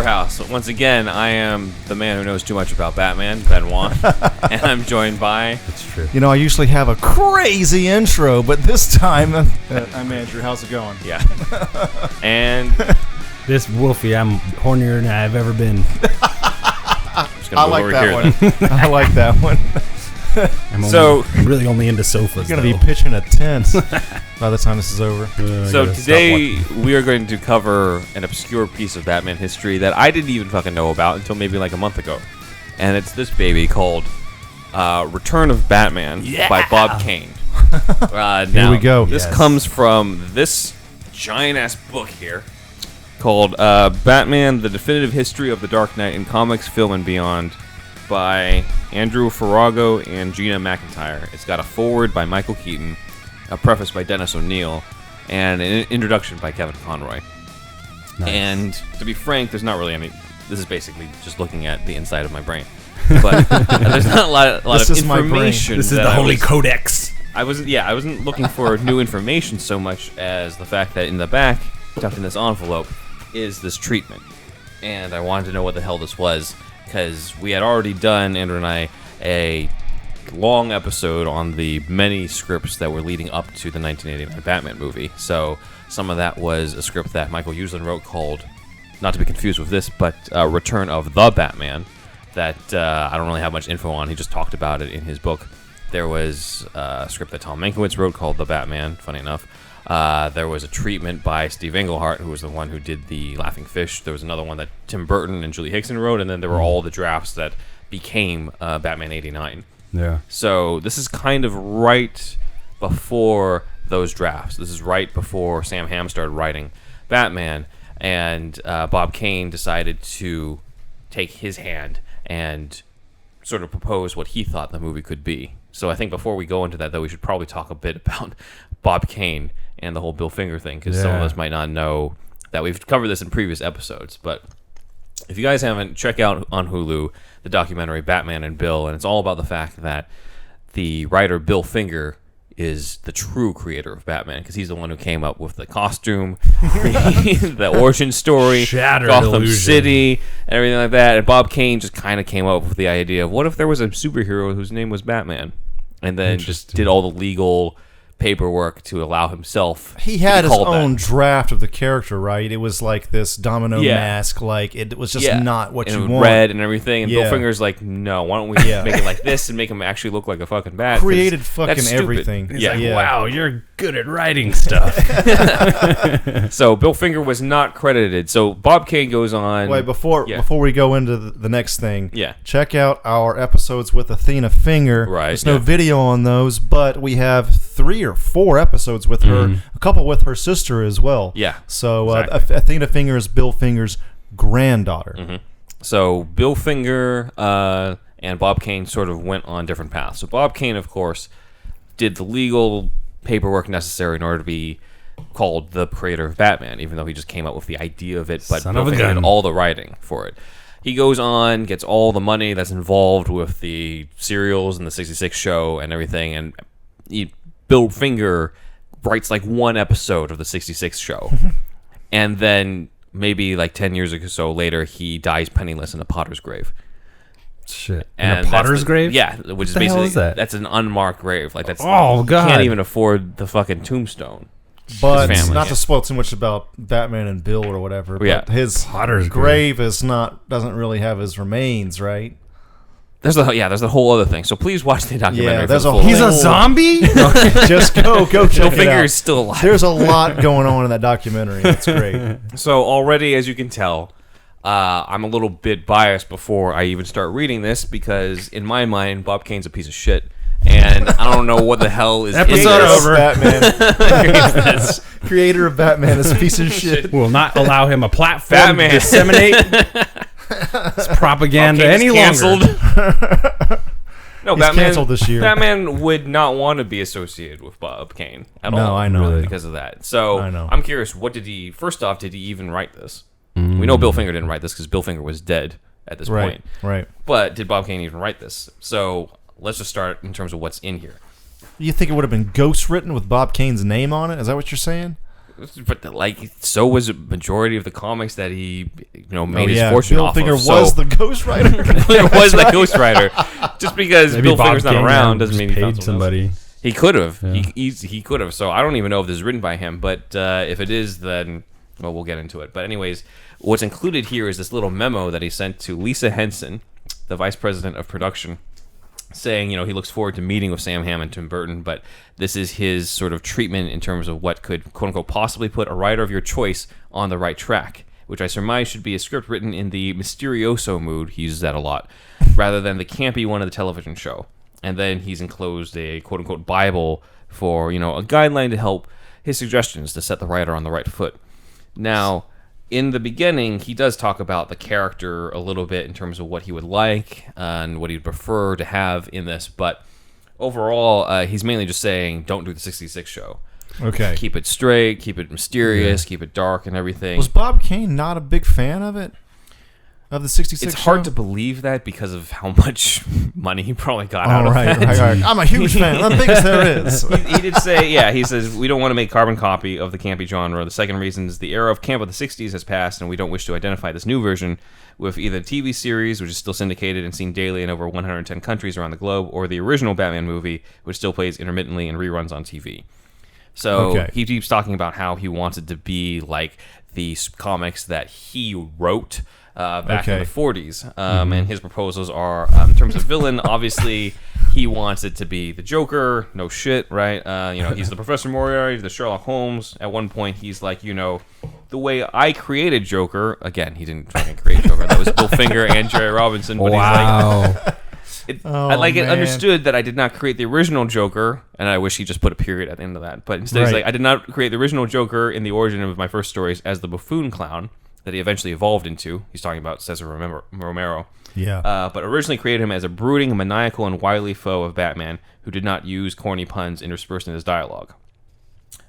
SuperHouse. Once again, I am the man who knows too much about Batman, Ben Wan, and I'm joined by... That's true. You know, I usually have a crazy intro, but this time... I'm Andrew. How's it going? Yeah. And... This Wolfie, I'm hornier than I've ever been. I like that one. I like that one. I'm really only into sofas. You're going to be pitching a tent by the time this is over. So today we are going to cover an obscure piece of Batman history that I didn't even fucking know about until maybe like a month ago. And it's this baby called Return of Batman by Bob Kane. Here we go. This comes from this giant-ass book here called Batman, The Definitive History of the Dark Knight in Comics, Film, and Beyond by Andrew Farago and Gina McIntyre. It's got a foreword by Michael Keaton, a preface by Dennis O'Neil, and an introduction by Kevin Conroy. Nice. And to be frank, there's not really any... This is basically just looking at the inside of my brain. But there's not a lot of information. This is the Holy Codex. I wasn't looking for new information so much as the fact that in the back, tucked in this envelope, is this treatment. And I wanted to know what the hell this was, because we had already done, Andrew and I, a long episode on the many scripts that were leading up to the 1989 Batman movie. So some of that was a script that Michael Uslan wrote called, not to be confused with this, but Return of the Batman, that I don't really have much info on. He just talked about it in his book. There was a script that Tom Mankiewicz wrote called The Batman, funny enough. There was a treatment by Steve Englehart, who was the one who did The Laughing Fish. There was another one that Tim Burton and Julie Hickson wrote, and then there were all the drafts that became Batman 89. Yeah. So this is kind of right before those drafts. This is right before Sam Hamm started writing Batman, and Bob Kane decided to take his hand and sort of propose what he thought the movie could be. So I think before we go into that, though, we should probably talk a bit about Bob Kane and the whole Bill Finger thing, because some of us might not know that we've covered this in previous episodes. But if you guys haven't, check out on Hulu the documentary Batman and Bill, and it's all about the fact that the writer Bill Finger is the true creator of Batman, because he's the one who came up with the costume, the origin story, Shattered Gotham illusion. City, and everything like that. And Bob Kane just kind of came up with the idea of what if there was a superhero whose name was Batman, and then just did all the legal paperwork to allow himself. He had his own draft of the character, right? It was like this domino mask, like it was just not what you want. Red and everything, and Bill Finger's like, no, why don't we make it like this and make him actually look like a fucking bat? Created fucking everything. He's like, wow, you're good at writing stuff. So Bill Finger was not credited. So Bob Kane goes on. Wait, before we go into the next thing, check out our episodes with Athena Finger. Right. There's no video on those, but we have 3 or 4 episodes with her, a couple with her sister as well. Yeah. So Athena Finger is Bill Finger's granddaughter. Mm-hmm. So Bill Finger and Bob Kane sort of went on different paths. So Bob Kane, of course, did the legal paperwork necessary in order to be called the creator of Batman, even though he just came up with the idea of it, but Bill Finger did all the writing for it. He goes on, gets all the money that's involved with the serials and the 66 show and everything, and Bill Finger writes like 1 episode of the 66 show. And then maybe like 10 years or so later, he dies penniless in a potter's grave. Shit. In a potter's grave? Yeah, which is basically, that's an unmarked grave. Like, that's, God. You can't even afford the fucking tombstone. But not to spoil too much about Batman and Bill or whatever, but his potter's grave doesn't really have his remains, right? There's the whole other thing. So please watch the documentary. Yeah, he's a zombie? Just go check it out. Bill Finger is still alive. There's a lot going on in that documentary. It's great. So already, as you can tell, I'm a little bit biased before I even start reading this, because in my mind, Bob Kane's a piece of shit. And I don't know what the hell is episode over. Batman. Creator of Batman is a piece of shit. Will not allow him a platform to disseminate his propaganda any longer. No, He's canceled this year. Batman would not want to be associated with Bob Kane at all. No, I know. Really, because of that. So I know. I'm curious, first off, did he even write this? We know Bill Finger didn't write this because Bill Finger was dead at this point. Right. But did Bob Kane even write this? So let's just start in terms of what's in here. You think it would have been ghost written with Bob Kane's name on it? Is that what you're saying? But like, so was a majority of the comics that he, made his yeah. fortune Bill off Finger of. was the Ghost Rider. It was the Ghost Rider. Just because Maybe Bill Bob Finger's not Kane around doesn't mean he found paid someone else. somebody. He could have. Yeah. He could have. So I don't even know if this is written by him. But if it is, then we'll get into it. But anyways, what's included here is this little memo that he sent to Lisa Henson, the vice president of production, saying, he looks forward to meeting with Sam Hamm and Tim Burton, but this is his sort of treatment in terms of what could, quote unquote, possibly put a writer of your choice on the right track, which I surmise should be a script written in the Mysterioso mood, he uses that a lot, rather than the campy one of the television show. And then he's enclosed a, quote unquote, Bible for, a guideline to help his suggestions to set the writer on the right foot. Now, in the beginning, he does talk about the character a little bit in terms of what he would like and what he'd prefer to have in this, but overall, he's mainly just saying, don't do the 66 show. Okay. Keep it straight, keep it mysterious, keep it dark and everything. Was Bob Kane not a big fan of it? Of the 66 It's show? hard to believe that because of how much money he probably got out of it. Right. I'm a huge fan. The biggest there is. He did say, he says, we don't want to make carbon copy of the campy genre. The second reason is the era of camp of the 60s has passed, and we don't wish to identify this new version with either the TV series, which is still syndicated and seen daily in over 110 countries around the globe, or the original Batman movie, which still plays intermittently in reruns on TV. So he keeps talking about how he wants it to be like the comics that he wrote back in the 40s. And his proposals are, in terms of villain, obviously he wants it to be the Joker. No shit, right? He's the Professor Moriarty, the Sherlock Holmes. At one point, he's like, the way I created Joker. Again, he didn't fucking create Joker. That was Bill Finger and Jerry Robinson. But he's like, I understood that I did not create the original Joker, and I wish he just put a period at the end of that. But instead, he's like, I did not create the original Joker in the origin of my first stories as the buffoon clown that he eventually evolved into. He's talking about Cesar Romero. Yeah. But originally created him as a brooding, maniacal, and wily foe of Batman who did not use corny puns interspersed in his dialogue.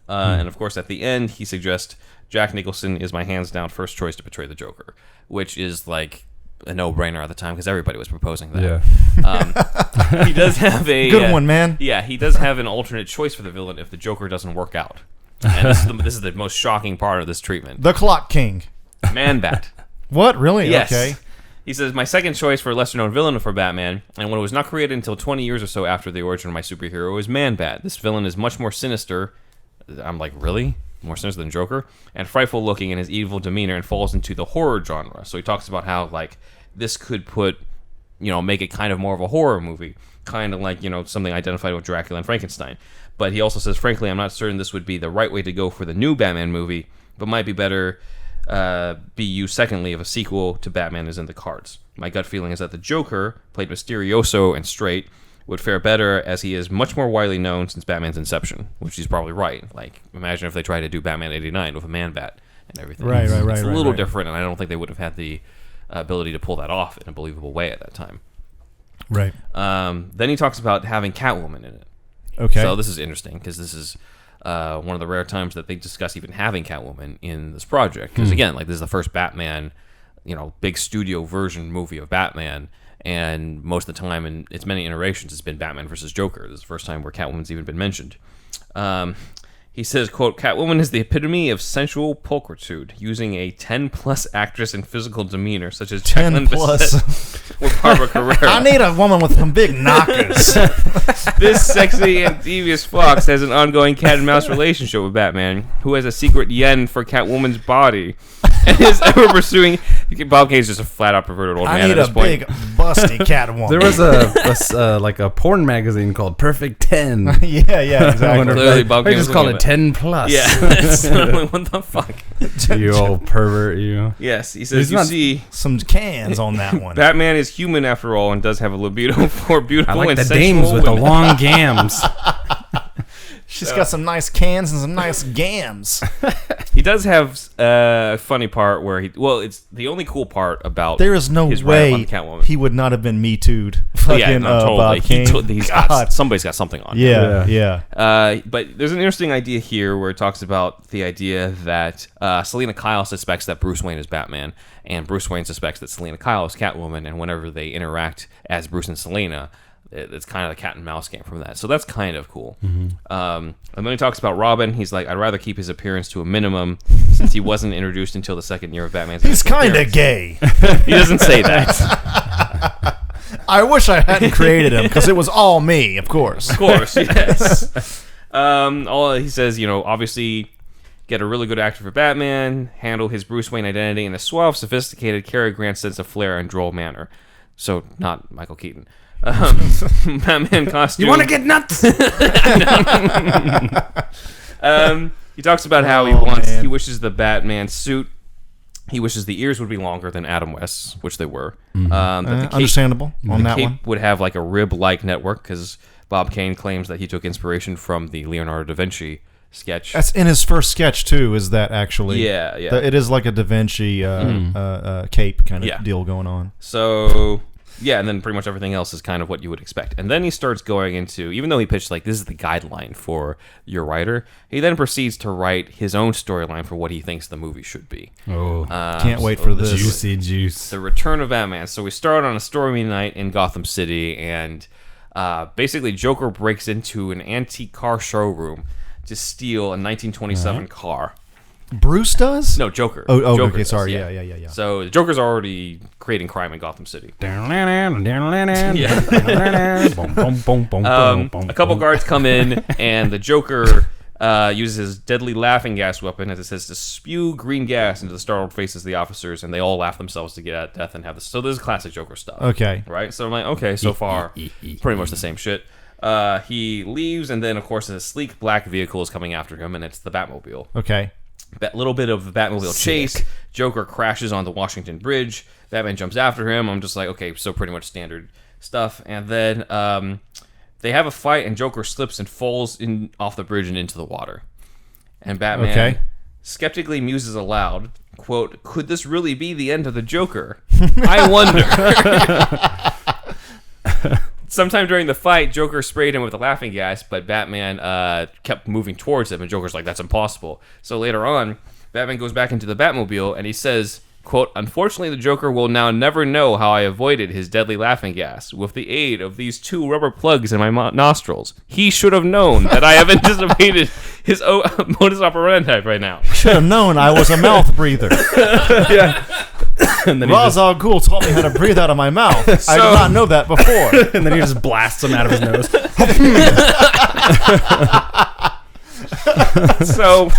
And of course, at the end, he suggests Jack Nicholson is my hands-down first choice to portray the Joker, which is like a no-brainer at the time because everybody was proposing that. Yeah. He does have a good one, man. Yeah, he does have an alternate choice for the villain if the Joker doesn't work out. And this is the most shocking part of this treatment. The Clock King. Man-Bat. What? Really? Yes. Okay. He says, my second choice for a lesser-known villain for Batman, and when it was not created until 20 years or so after the origin of my superhero, was Man-Bat. This villain is much more sinister. I'm like, really? More sinister than Joker? And frightful-looking in his evil demeanor and falls into the horror genre. So he talks about how, like, this could put, make it kind of more of a horror movie. Kind of like, something identified with Dracula and Frankenstein. But he also says, frankly, I'm not certain this would be the right way to go for the new Batman movie, but might be better be used secondly if a sequel to Batman is in the cards. My gut feeling is that the Joker, played Mysterioso and straight, would fare better as he is much more widely known since Batman's inception, which he's probably right. Like, imagine if they tried to do Batman 89 with a Man-Bat and everything. Right. It's a little different, and I don't think they would have had the ability to pull that off in a believable way at that time. Right. Then he talks about having Catwoman in it. Okay. So this is interesting because this is one of the rare times that they discuss even having Catwoman in this project. Because again, like, this is the first Batman, big studio version movie of Batman, and most of the time in its many iterations, it's been Batman versus Joker. This is the first time where Catwoman's even been mentioned. He says, quote, Catwoman is the epitome of sensual pulchritude, using a 10-plus actress in physical demeanor, such as Jacqueline Bisset or Barbara Carrera. I need a woman with some big knockers. This sexy and devious fox has an ongoing cat and mouse relationship with Batman, who has a secret yen for Catwoman's body, and is ever pursuing... Bob Kane's just a flat-out perverted old man at this point. I need a big, busty Catwoman. There was a porn magazine called Perfect 10. yeah, exactly. Clearly, Bob They Kane just was call looking it at 10 plus. Yeah, that's like, what the fuck? You old pervert, you. Yes, he says, see... Some cans on that one. Batman is human after all and does have a libido for beautiful I like and the sensual dames with the women. long gams. She's got some nice cans and some nice gams. He does have a funny part where it's the only cool part about There is no his way write-up on Catwoman. he would not have been Me Too'd. Fucking Totally. Bob Kane. He's got, somebody's got something on him. Yeah. But there's an interesting idea here where it talks about the idea that Selena Kyle suspects that Bruce Wayne is Batman, and Bruce Wayne suspects that Selena Kyle is Catwoman, and whenever they interact as Bruce and Selena, it's kind of a cat and mouse game from that. So that's kind of cool. And then he talks about Robin. He's like, I'd rather keep his appearance to a minimum since he wasn't introduced until the second year of Batman's. He's kind of gay. He doesn't say that. I wish I hadn't created him because it was all me, of course. Of course, yes. All he says, obviously get a really good actor for Batman, handle his Bruce Wayne identity in a suave, sophisticated, Cary Grant sense of flair and droll manner. So, not Michael Keaton. Batman costume. You want to get nuts? He talks about how he wishes the Batman suit, he wishes the ears would be longer than Adam West's, which they were. That the cape, understandable on that one. The cape would have like a rib-like network because Bob Kane claims that he took inspiration from the Leonardo da Vinci sketch. That's in his first sketch too. Is that actually? Yeah. It is like a Da Vinci cape kind of deal going on. So yeah, and then pretty much everything else is kind of what you would expect. And then he starts going into, even though he pitched like this is the guideline for your writer, he then proceeds to write his own storyline for what he thinks the movie should be. Can't wait for this. Juicy juice. The Return of Batman. So we start on a stormy night in Gotham City, and basically Joker breaks into an antique car showroom to steal a 1927 car. Bruce does? No, Joker. Oh, Joker okay, does, sorry. Yeah. So the Joker's already creating crime in Gotham City. A couple guards come in, and the Joker uses his deadly laughing gas weapon, as it says, to spew green gas into the startled faces of the officers, and they all laugh themselves to get at death and have this. So this is classic Joker stuff. Okay. Right? So I'm like, okay, so far, pretty much the same shit. He leaves, and then, of course, a sleek black vehicle is coming after him, and it's the Batmobile. Okay. Little bit of the Batmobile chase. Joker crashes on the Washington Bridge. Batman jumps after him. I'm just like, okay, so pretty much standard stuff. And then they have a fight, and Joker slips and falls off the bridge and into the water. And Batman skeptically muses aloud, quote, "Could this really be the end of the Joker? I wonder." Sometime during the fight, Joker sprayed him with the laughing gas, but Batman kept moving towards him, and Joker's like, that's impossible. So later on, Batman goes back into the Batmobile, and he says, quote, "Unfortunately, the Joker will now never know how I avoided his deadly laughing gas. With the aid of these two rubber plugs in my nostrils, he should have known that I have anticipated his modus operandi by now." Should have known I was a mouth breather. And then Ra's al Ghul taught me how to breathe out of my mouth. I did not know that before. and then he just blasts him out of his nose. So,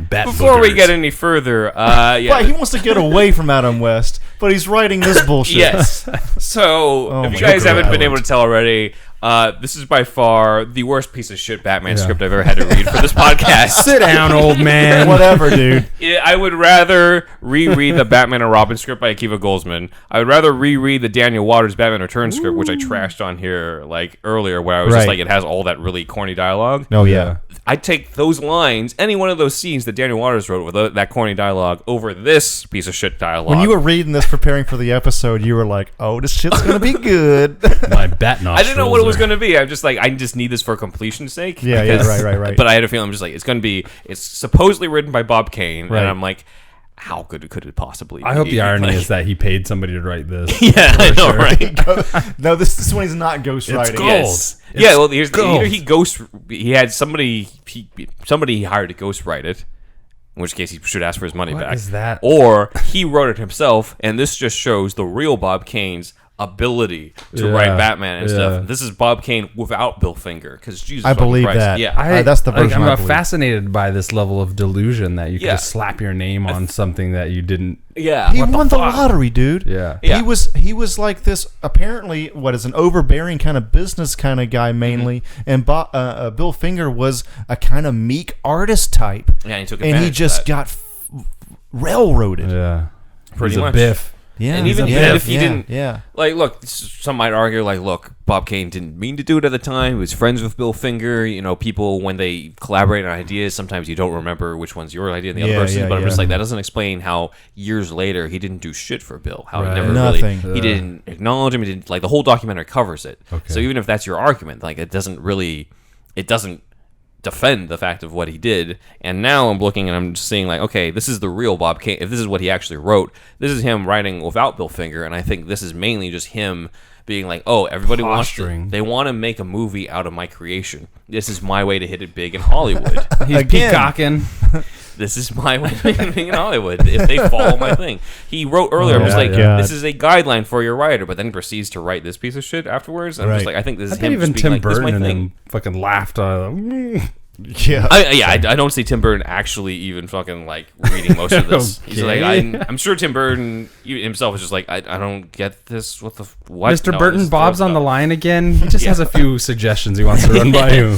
before we get any further, But he wants to get away from Adam West, but he's writing this bullshit. Yes. So, if you guys haven't been able to tell already, this is by far the worst piece of shit Batman script I've ever had to read for this podcast. Sit down, old man. Whatever, dude. I would rather reread the Batman and Robin script by Akiva Goldsman. I would rather reread the Daniel Waters Batman Returns script, which I trashed on here like earlier, where I was just like, it has all that really corny dialogue. Oh, yeah. I'd take those lines, any one of those scenes that Daniel Waters wrote with that corny dialogue, over this piece of shit dialogue. When you were reading this, preparing for the episode, you were like, oh, this shit's going to be good. My bat nostrils. I didn't know what it was going to be. I'm just like, I just need this for completion's sake. Yeah, right. But I had a feeling, I'm just like, it's supposedly written by Bob Kane, and I'm like, how good could it possibly be? I hope the irony is that he paid somebody to write this. Yeah, I know, right? No, this one is not ghostwriting. It's gold. Yes. It's yeah, well, here's gold. either he had somebody he hired to ghostwrite it, in which case he should ask for his money back. What is that? Or he wrote it himself, and this just shows the real Bob Kane's ability to write Batman and stuff. This is Bob Kane without Bill Finger, because Jesus, I believe Christ. that. Yeah, that's the version I I'm believe. fascinated by this level of delusion that you can just slap your name on something that you didn't. Yeah, He won the lottery, dude. Yeah. He was like this, apparently, what is an overbearing kind of business kind of guy mainly, and Bill Finger was a kind of meek artist type. Yeah, and he took and he just got railroaded. Yeah. Pretty He's much. a biff. Yeah, and even if he didn't, yeah. Like, look, some might argue, like, look, Bob Kane didn't mean to do it at the time. He was friends with Bill Finger. You know, people, when they collaborate on ideas, sometimes you don't remember which one's your idea and the other person's. But I'm just like, that doesn't explain how years later he didn't do shit for Bill. How he never Nothing. really, he didn't acknowledge him. He didn't, like, the whole documentary covers it. Okay. So even if that's your argument, like, it doesn't defend the fact of what he did. And now I'm looking and I'm just seeing like, okay, this is the real Bob Kane. If this is what he actually wrote, this is him writing without Bill Finger. And I think this is mainly just him being like, oh, everybody they want to make a movie out of my creation. This is my way to hit it big in Hollywood. He's peacocking. This is my way to hit it big in Hollywood. If they follow my thing. He wrote earlier, I'm just like, this is a guideline for your writer, but then proceeds to write this piece of shit afterwards. I'm just like, I think this is him. Even just Tim being like, Burton this is my and thing. him fucking laughed. I don't see Tim Burton actually even fucking like reading most of this. He's like, I'm sure Tim Burton himself is just like, I don't get this. What? Mr. Burton, Bob's on the line again. He just has a few suggestions he wants to run by you.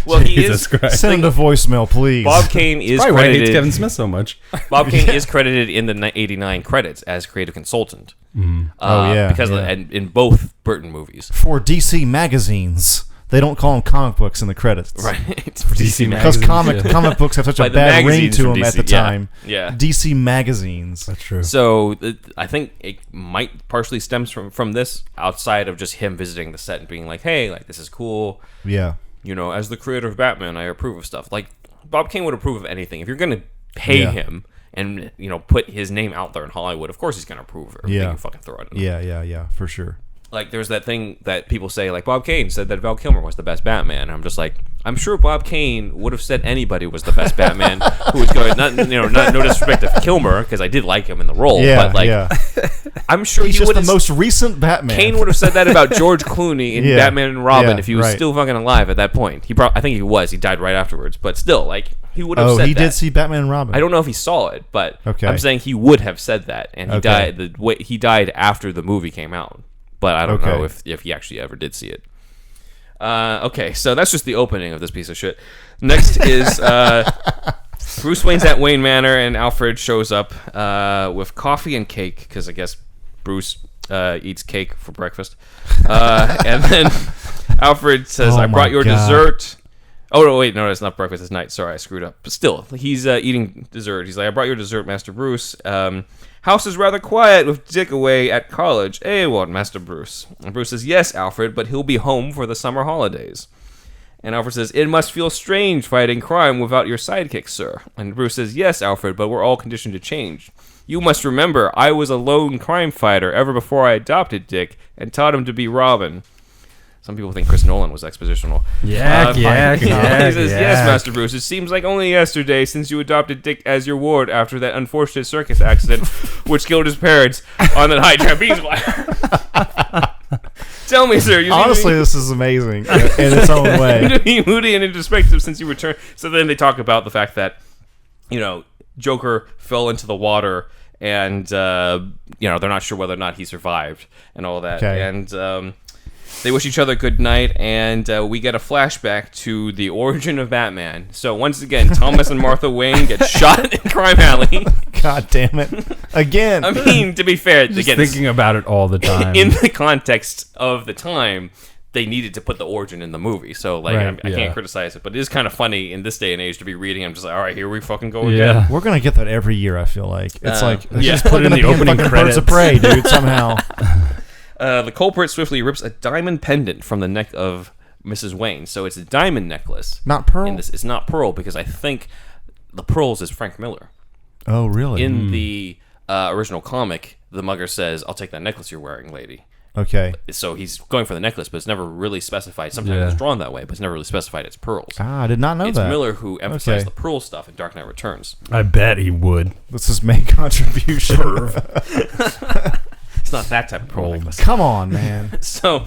Well, Jesus Christ. Send him a voicemail, please. Bob Kane is Probably why he hates credited. Kevin Smith so much. Bob Kane is credited in the 89 credits as creative consultant. Because in both Burton movies. For DC magazines. They don't call them comic books in the credits. Right. For DC Because magazines. comic books have such a bad ring to them at the time. Yeah. DC magazines. That's true. So I think it might partially stems from this, outside of just him visiting the set and being like, hey, like, this is cool. Yeah. You know, as the creator of Batman, I approve of stuff. Like, Bob Kane would approve of anything. If you're going to pay him and, you know, put his name out there in Hollywood, of course he's going to approve of everything you fucking throw at him. Yeah, for sure. Like, there's that thing that people say, like, Bob Kane said that Val Kilmer was the best Batman. And I'm just like, I'm sure Bob Kane would have said anybody was the best Batman who was going, no disrespect to Kilmer, because I did like him in the role. But, like, I'm sure he's he just the most recent Batman. Kane would have said that about George Clooney in Batman and Robin if he was still fucking alive at that point. I think he was. He died right afterwards. But still, like, he would have said that. Oh, he did see Batman and Robin. I don't know if he saw it, but okay. I'm saying he would have said that. And he died. He died after the movie came out. But I don't know if he actually ever did see it. Okay, so that's just the opening of this piece of shit. Next is Bruce Wayne's at Wayne Manor, and Alfred shows up with coffee and cake, because I guess Bruce eats cake for breakfast. And then Alfred says, I brought your dessert. Oh, no, wait, no, it's not breakfast, it's night. Sorry, I screwed up. But still, he's eating dessert. He's like, I brought your dessert, Master Bruce. House is rather quiet with Dick away at college. Eh, what, Master Bruce? And Bruce says, yes, Alfred, but he'll be home for the summer holidays. And Alfred says, it must feel strange fighting crime without your sidekick, sir. And Bruce says, yes, Alfred, but we're all conditioned to change. You must remember, I was a lone crime fighter ever before I adopted Dick and taught him to be Robin. Some people think Chris Nolan was expositional. He says, yes, Master Bruce, it seems like only yesterday since you adopted Dick as your ward after that unfortunate circus accident which killed his parents on that high trapeze wire. Tell me, sir. Honestly, this is amazing in its own way. To be moody and introspective since you returned. So then they talk about the fact that, you know, Joker fell into the water and, you know, they're not sure whether or not he survived and all that. Okay. And, they wish each other good night, and we get a flashback to the origin of Batman. So once again, Thomas and Martha Wayne get shot in Crime Alley. God damn it. Again. I mean, to be fair, just again, thinking about it all the time. In the context of the time, they needed to put the origin in the movie. So, like, I can't criticize it. But it is kind of funny in this day and age to be reading. I'm just like, all right, here we fucking go again. We're going to get that every year, I feel like. It's like, just put it in the opening credits. Birds of Prey, dude, somehow. The culprit swiftly rips a diamond pendant from the neck of Mrs. Wayne. So it's a diamond necklace. Not pearl? It's not pearl, because I think the pearls is Frank Miller. Oh, really? In the original comic, the mugger says, I'll take that necklace you're wearing, lady. Okay. So he's going for the necklace, but it's never really specified. Sometimes it's drawn that way, but it's never really specified it's pearls. I did not know it's that. It's Miller who emphasized the pearl stuff in Dark Knight Returns. I bet he would. That's his main contribution. It's not that type of pearl necklace. Come on, man. So,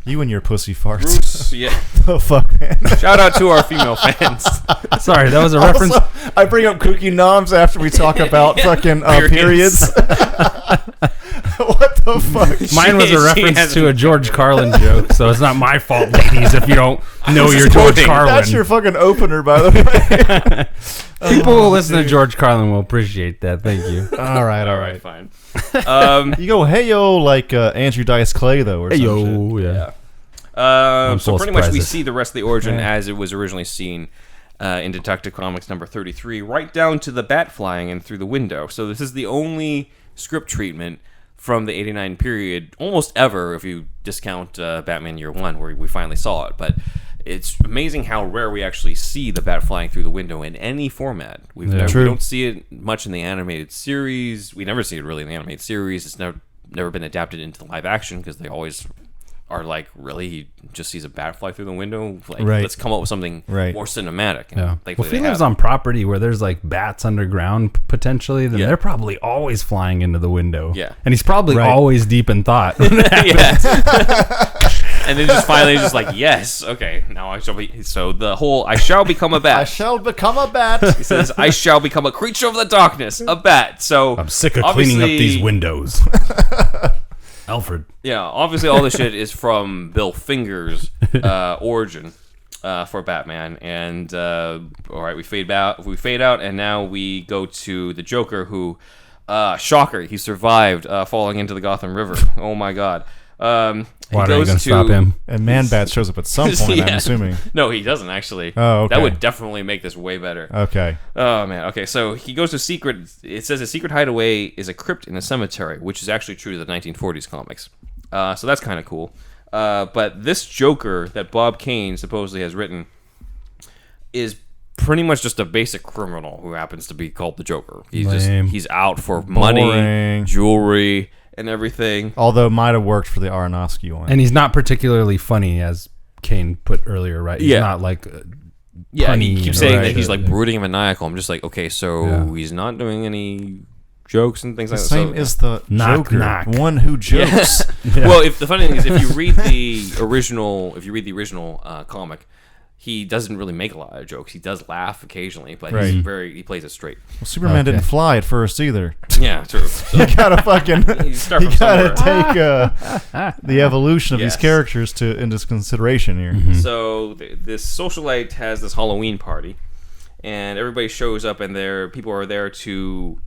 you and your pussy farts. Bruce, yeah. The fuck, man. Shout out to our female fans. Sorry, that was a reference. Also, I bring up kooky noms after we talk about fucking periods. What the fuck? Mine was a reference to a George Carlin joke, so it's not my fault, ladies, if you don't know your George Carlin. That's your fucking opener, by the way. People who listen to George Carlin will appreciate that. Thank you. All right, fine. You go, hey yo, like Andrew Dice Clay though, or hey some shit. Yeah. So pretty much we see the rest of the origin as it was originally seen in Detective Comics number 33, right down to the bat flying in through the window. So this is the only script treatment from the 89 period, almost ever, if you discount Batman Year One, where we finally saw it. But it's amazing how rare we actually see the bat flying through the window in any format. We don't see it much in the animated series. We never see it really in the animated series. It's never been adapted into live action because they always are like, really, he just sees a bat fly through the window. Like, let's come up with something more cinematic. And well, if he lives on property where there's like bats underground potentially, then they're probably always flying into the window. Yeah, and he's probably always deep in thought. And then just finally just like, yes, okay, now I shall be. So the whole I shall become a bat. I shall become a bat. He says, I shall become a creature of the darkness, a bat. So I'm sick of cleaning up these windows. Alfred. Yeah, obviously all this shit is from Bill Finger's origin for Batman. And all right, we fade out, and now we go to the Joker, who, shocker, he survived falling into the Gotham River. Oh my God. Water ain't gonna stop him. And Man-Bat shows up at some point, I'm assuming. No, he doesn't, actually. Oh, okay. That would definitely make this way better. Okay. Oh, man. Okay, so he goes to it says a secret hideaway is a crypt in a cemetery, which is actually true to the 1940s comics. So that's kind of cool. But this Joker that Bob Kane supposedly has written is pretty much just a basic criminal who happens to be called the Joker. He's out for money, jewelry, and everything. Although might have worked for the Aronofsky one. And he's not particularly funny, as Kane put earlier, right? He's not like punny, he keeps saying that he's like brooding and maniacal. I'm just like, okay, so he's not doing any jokes and things like that. The same is the Joker, knock. One who jokes. Well, the funny thing is, if you read the original comic, he doesn't really make a lot of jokes. He does laugh occasionally, but he plays it straight. Well, Superman didn't fly at first either. Yeah, true. So you gotta fucking take the evolution of Yes. these characters into consideration here. Mm-hmm. So this socialite has this Halloween party, and everybody shows up, and people are there to.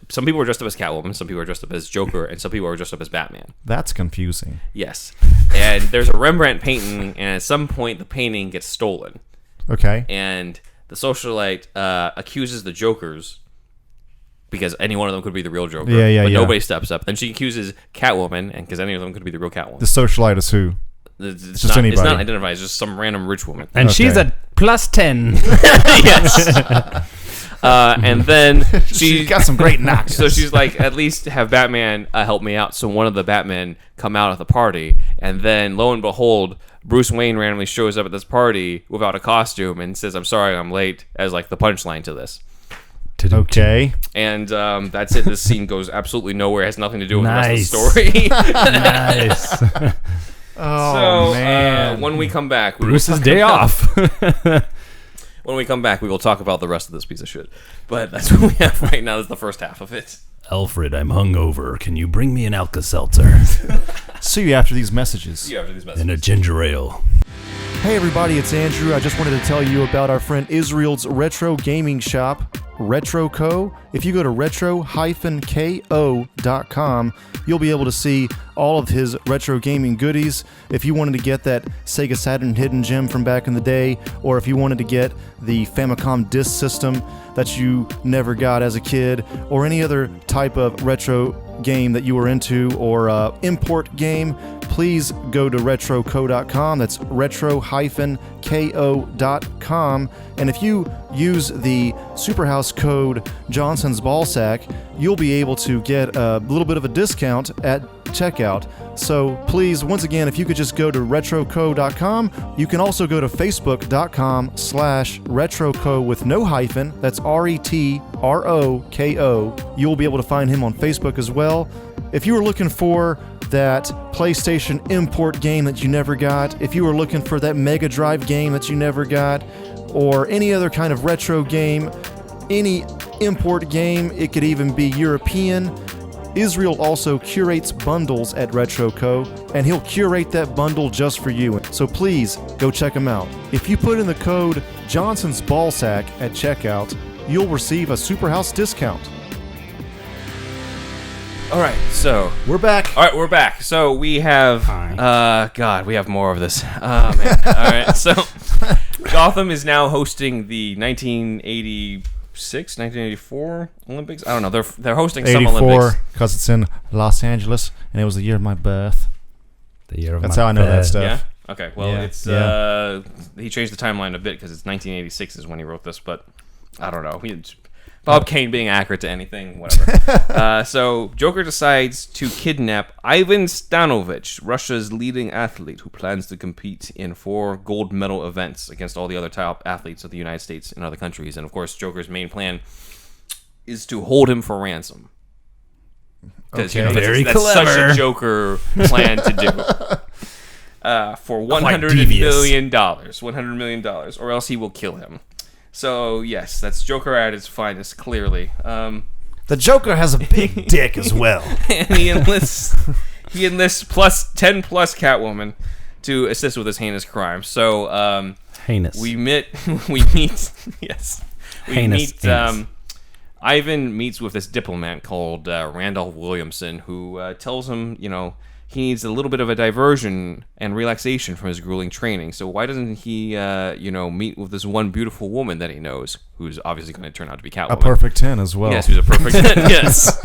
Some people are dressed up as Catwoman, some people are dressed up as Joker, and some people are dressed up as Batman. That's confusing. Yes, and there's a Rembrandt painting, and at some point the painting gets stolen. Okay. And the socialite accuses the Jokers, because any one of them could be the real Joker. But nobody steps up. Then she accuses Catwoman, and because any of them could be the real Catwoman. The socialite is who? It's just anybody. It's not identified. It's just some random rich woman. And she's at +10. Yes. And then she's got some great knocks. So she's like, at least have Batman help me out. So one of the Batmen come out at the party, and then lo and behold, Bruce Wayne randomly shows up at this party without a costume and says, "I'm sorry, I'm late," as like the punchline to this. Okay. And that's it. This scene goes absolutely nowhere. It has nothing to do with the rest of the story. Nice. Oh, man. When we come back, Bruce's day off. When we come back, we will talk about the rest of this piece of shit. But that's what we have right now. That's the first half of it. Alfred, I'm hungover. Can you bring me an Alka-Seltzer? See you after these messages. And a ginger ale. Hey everybody, it's Andrew. I just wanted to tell you about our friend Israel's retro gaming shop, RetroCo. If you go to retro-ko.com, you'll be able to see all of his retro gaming goodies. If you wanted to get that Sega Saturn hidden gem from back in the day, or if you wanted to get the Famicom disk system that you never got as a kid, or any other type of retro game that you were into, or import game, please go to retroco.com. That's retro-ko.com. And if you use the SuperHouse code Johnson's Ballsack, you'll be able to get a little bit of a discount at checkout. So please, once again, if you could just go to retroco.com. You can also go to facebook.com/retroco with no hyphen. That's RETROKO. You'll be able to find him on Facebook as well. If you were looking for that PlayStation import game that you never got, if you were looking for that Mega Drive game that you never got, or any other kind of retro game, any import game, it could even be European, Israel also curates bundles at RetroCo, and he'll curate that bundle just for you. So please, go check him out. If you put in the code Johnson's Ballsack at checkout, you'll receive a SuperHouse discount. All right, so we're back. All right, we're back. So we have, God, we have more of this. Oh man. All right, so Gotham is now hosting the 1984 Olympics. I don't know. They're hosting some Olympics. 84 because it's in Los Angeles, and it was the year of my birth. The year of That's my how I know birth. that stuff. Yeah. Okay, well, Yeah. it's he changed the timeline a bit because it's 1986 is when he wrote this, but I don't know. Bob Kane being accurate to anything, whatever. So Joker decides to kidnap Ivan Stanovich, Russia's leading athlete who plans to compete in 4 gold medal events against all the other top athletes of the United States and other countries. And of course, Joker's main plan is to hold him for ransom. Because that's such a Joker plan to do. For $100 million. $100 million, or else he will kill him. So, yes, that's Joker at its finest, clearly. The Joker has a big dick as well. And he enlists 10 plus Catwoman to assist with this heinous crime. So, Heinous. we meet, yes. Ivan meets with this diplomat called Randolph Williamson, who tells him, he needs a little bit of a diversion and relaxation from his grueling training. So why doesn't he, meet with this one beautiful woman that he knows, who's obviously going to turn out to be Catwoman? A perfect 10 as well. Yes, who's a perfect 10, yes.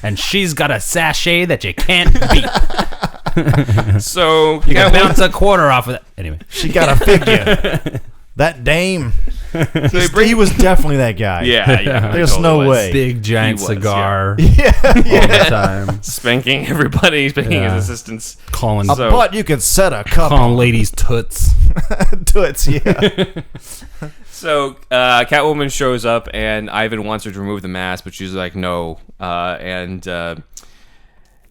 And she's got a sachet that you can't beat. So you can bounce a quarter off of that. Anyway. She got a figure. That dame. He was definitely that guy. Yeah. There's no way. Big giant cigar. Yeah. All the time. Spanking everybody, spanking his assistants. Calling A butt you could set a cup calling on. ladies toots. Toots, yeah. So Catwoman shows up, and Ivan wants her to remove the mask, but she's like, no.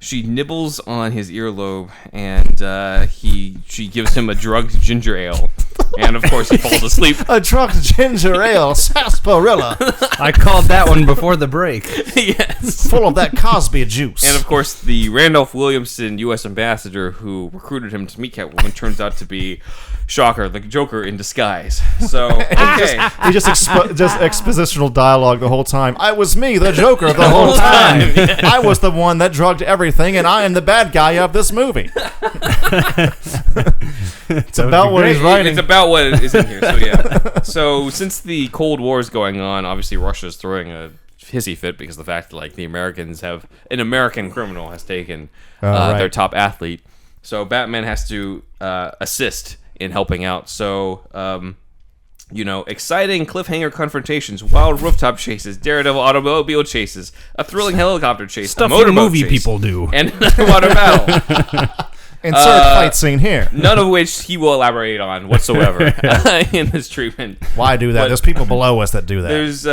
She nibbles on his earlobe, and she gives him a drugged ginger ale. And, of course, he falls asleep. A drugged ginger ale, sarsaparilla. I called that one before the break. Yes. Full of that Cosby juice. And, of course, the Randolph Williamson U.S. ambassador who recruited him to meet Catwoman turns out to be, shocker, the Joker in disguise. So, okay. He just expositional dialogue the whole time. I was me, the Joker, the whole time. Yeah. I was the one that drugged everything, and I am the bad guy of this movie. It's about what he's writing. It's about what is in here. So yeah. So since the Cold War is going on, obviously Russia's throwing a hissy fit because of the fact that the Americans have an American criminal has taken their top athlete. So Batman has to assist in helping out. So exciting cliffhanger confrontations, wild rooftop chases, daredevil automobile chases, a thrilling helicopter chase, Stuff a motorboat movie chase, people do, and another water battle. Insert fight scene here. None of which he will elaborate on whatsoever in this treatment. Why do that? But there's people below us that do that. There's,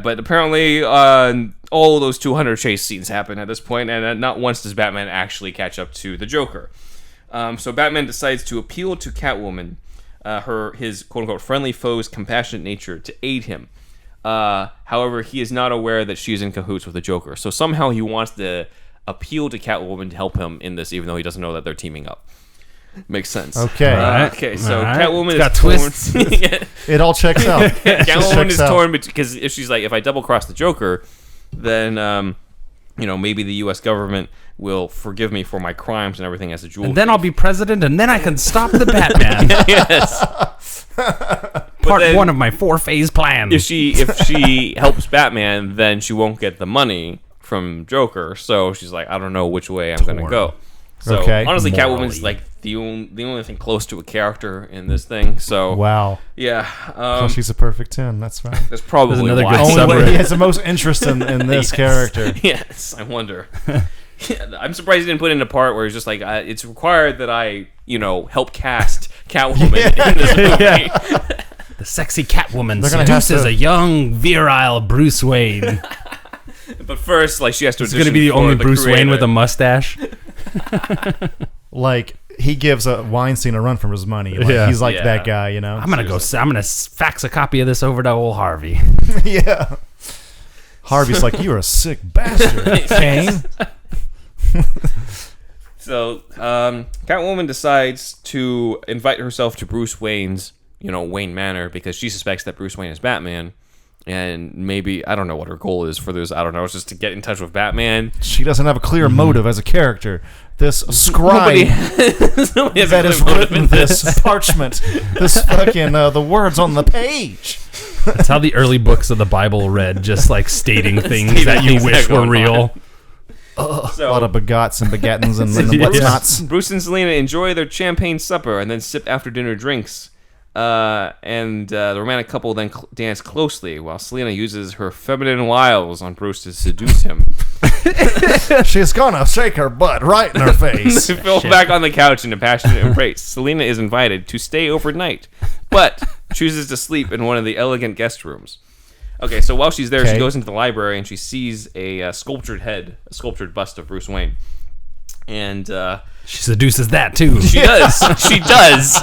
but apparently all of those 200 chase scenes happen at this point, and not once does Batman actually catch up to the Joker. So Batman decides to appeal to Catwoman, his quote-unquote friendly foe's compassionate nature, to aid him. However, he is not aware that she's in cahoots with the Joker. So somehow he wants to appeal to Catwoman to help him in this, even though he doesn't know that they're teaming up. Makes sense. Okay. Okay, so Catwoman got is twists. torn. Yeah. It all checks out. Catwoman is torn because if she's like, if I double cross the Joker, then maybe the U.S. government will forgive me for my crimes and everything as a jewel. And then I'll be president, and then I can stop the Batman. Yes. Part 1 of my 4-phase plan. If she helps Batman, then she won't get the money from Joker. So she's like, I don't know which way I'm going to go. So honestly, Catwoman's like the only thing close to a character in this thing. So wow. Yeah. So she's a perfect 10. That's right. That's probably another why. good Only way he has the most interest in this character. Yes, I wonder. I'm surprised he didn't put in a part where he's just like, it's required that I, help cast Catwoman in this movie. The sexy Catwoman They're gonna seduces have to- a young, virile Bruce Wayne. But first, she has to audition. It's going to be the only Bruce Wayne with a mustache. He gives a Weinstein a run for his money. He's that guy, I'm going to fax a copy of this over to old Harvey. Yeah. Harvey's like, you're a sick bastard, Kane. So, Catwoman decides to invite herself to Bruce Wayne's, Wayne Manor, because she suspects that Bruce Wayne is Batman. And maybe, I don't know what her goal is for this. I don't know. It's just to get in touch with Batman. She doesn't have a clear motive as a character. This scribe that has written this parchment, this fucking, the words on the page. That's how the early books of the Bible read, just like stating things that you wish were real. A lot of begots and begattens and what's nots. Bruce and Selena enjoy their champagne supper and then sip after dinner drinks. And the romantic couple then dance closely while Selena uses her feminine wiles on Bruce to seduce him. She's gonna shake her butt right in her face. They fall back on the couch in a passionate embrace. Selena is invited to stay overnight, but chooses to sleep in one of the elegant guest rooms. Okay, so while she's there, she goes into the library and she sees a sculptured bust of Bruce Wayne. And she seduces that too. She does. She does.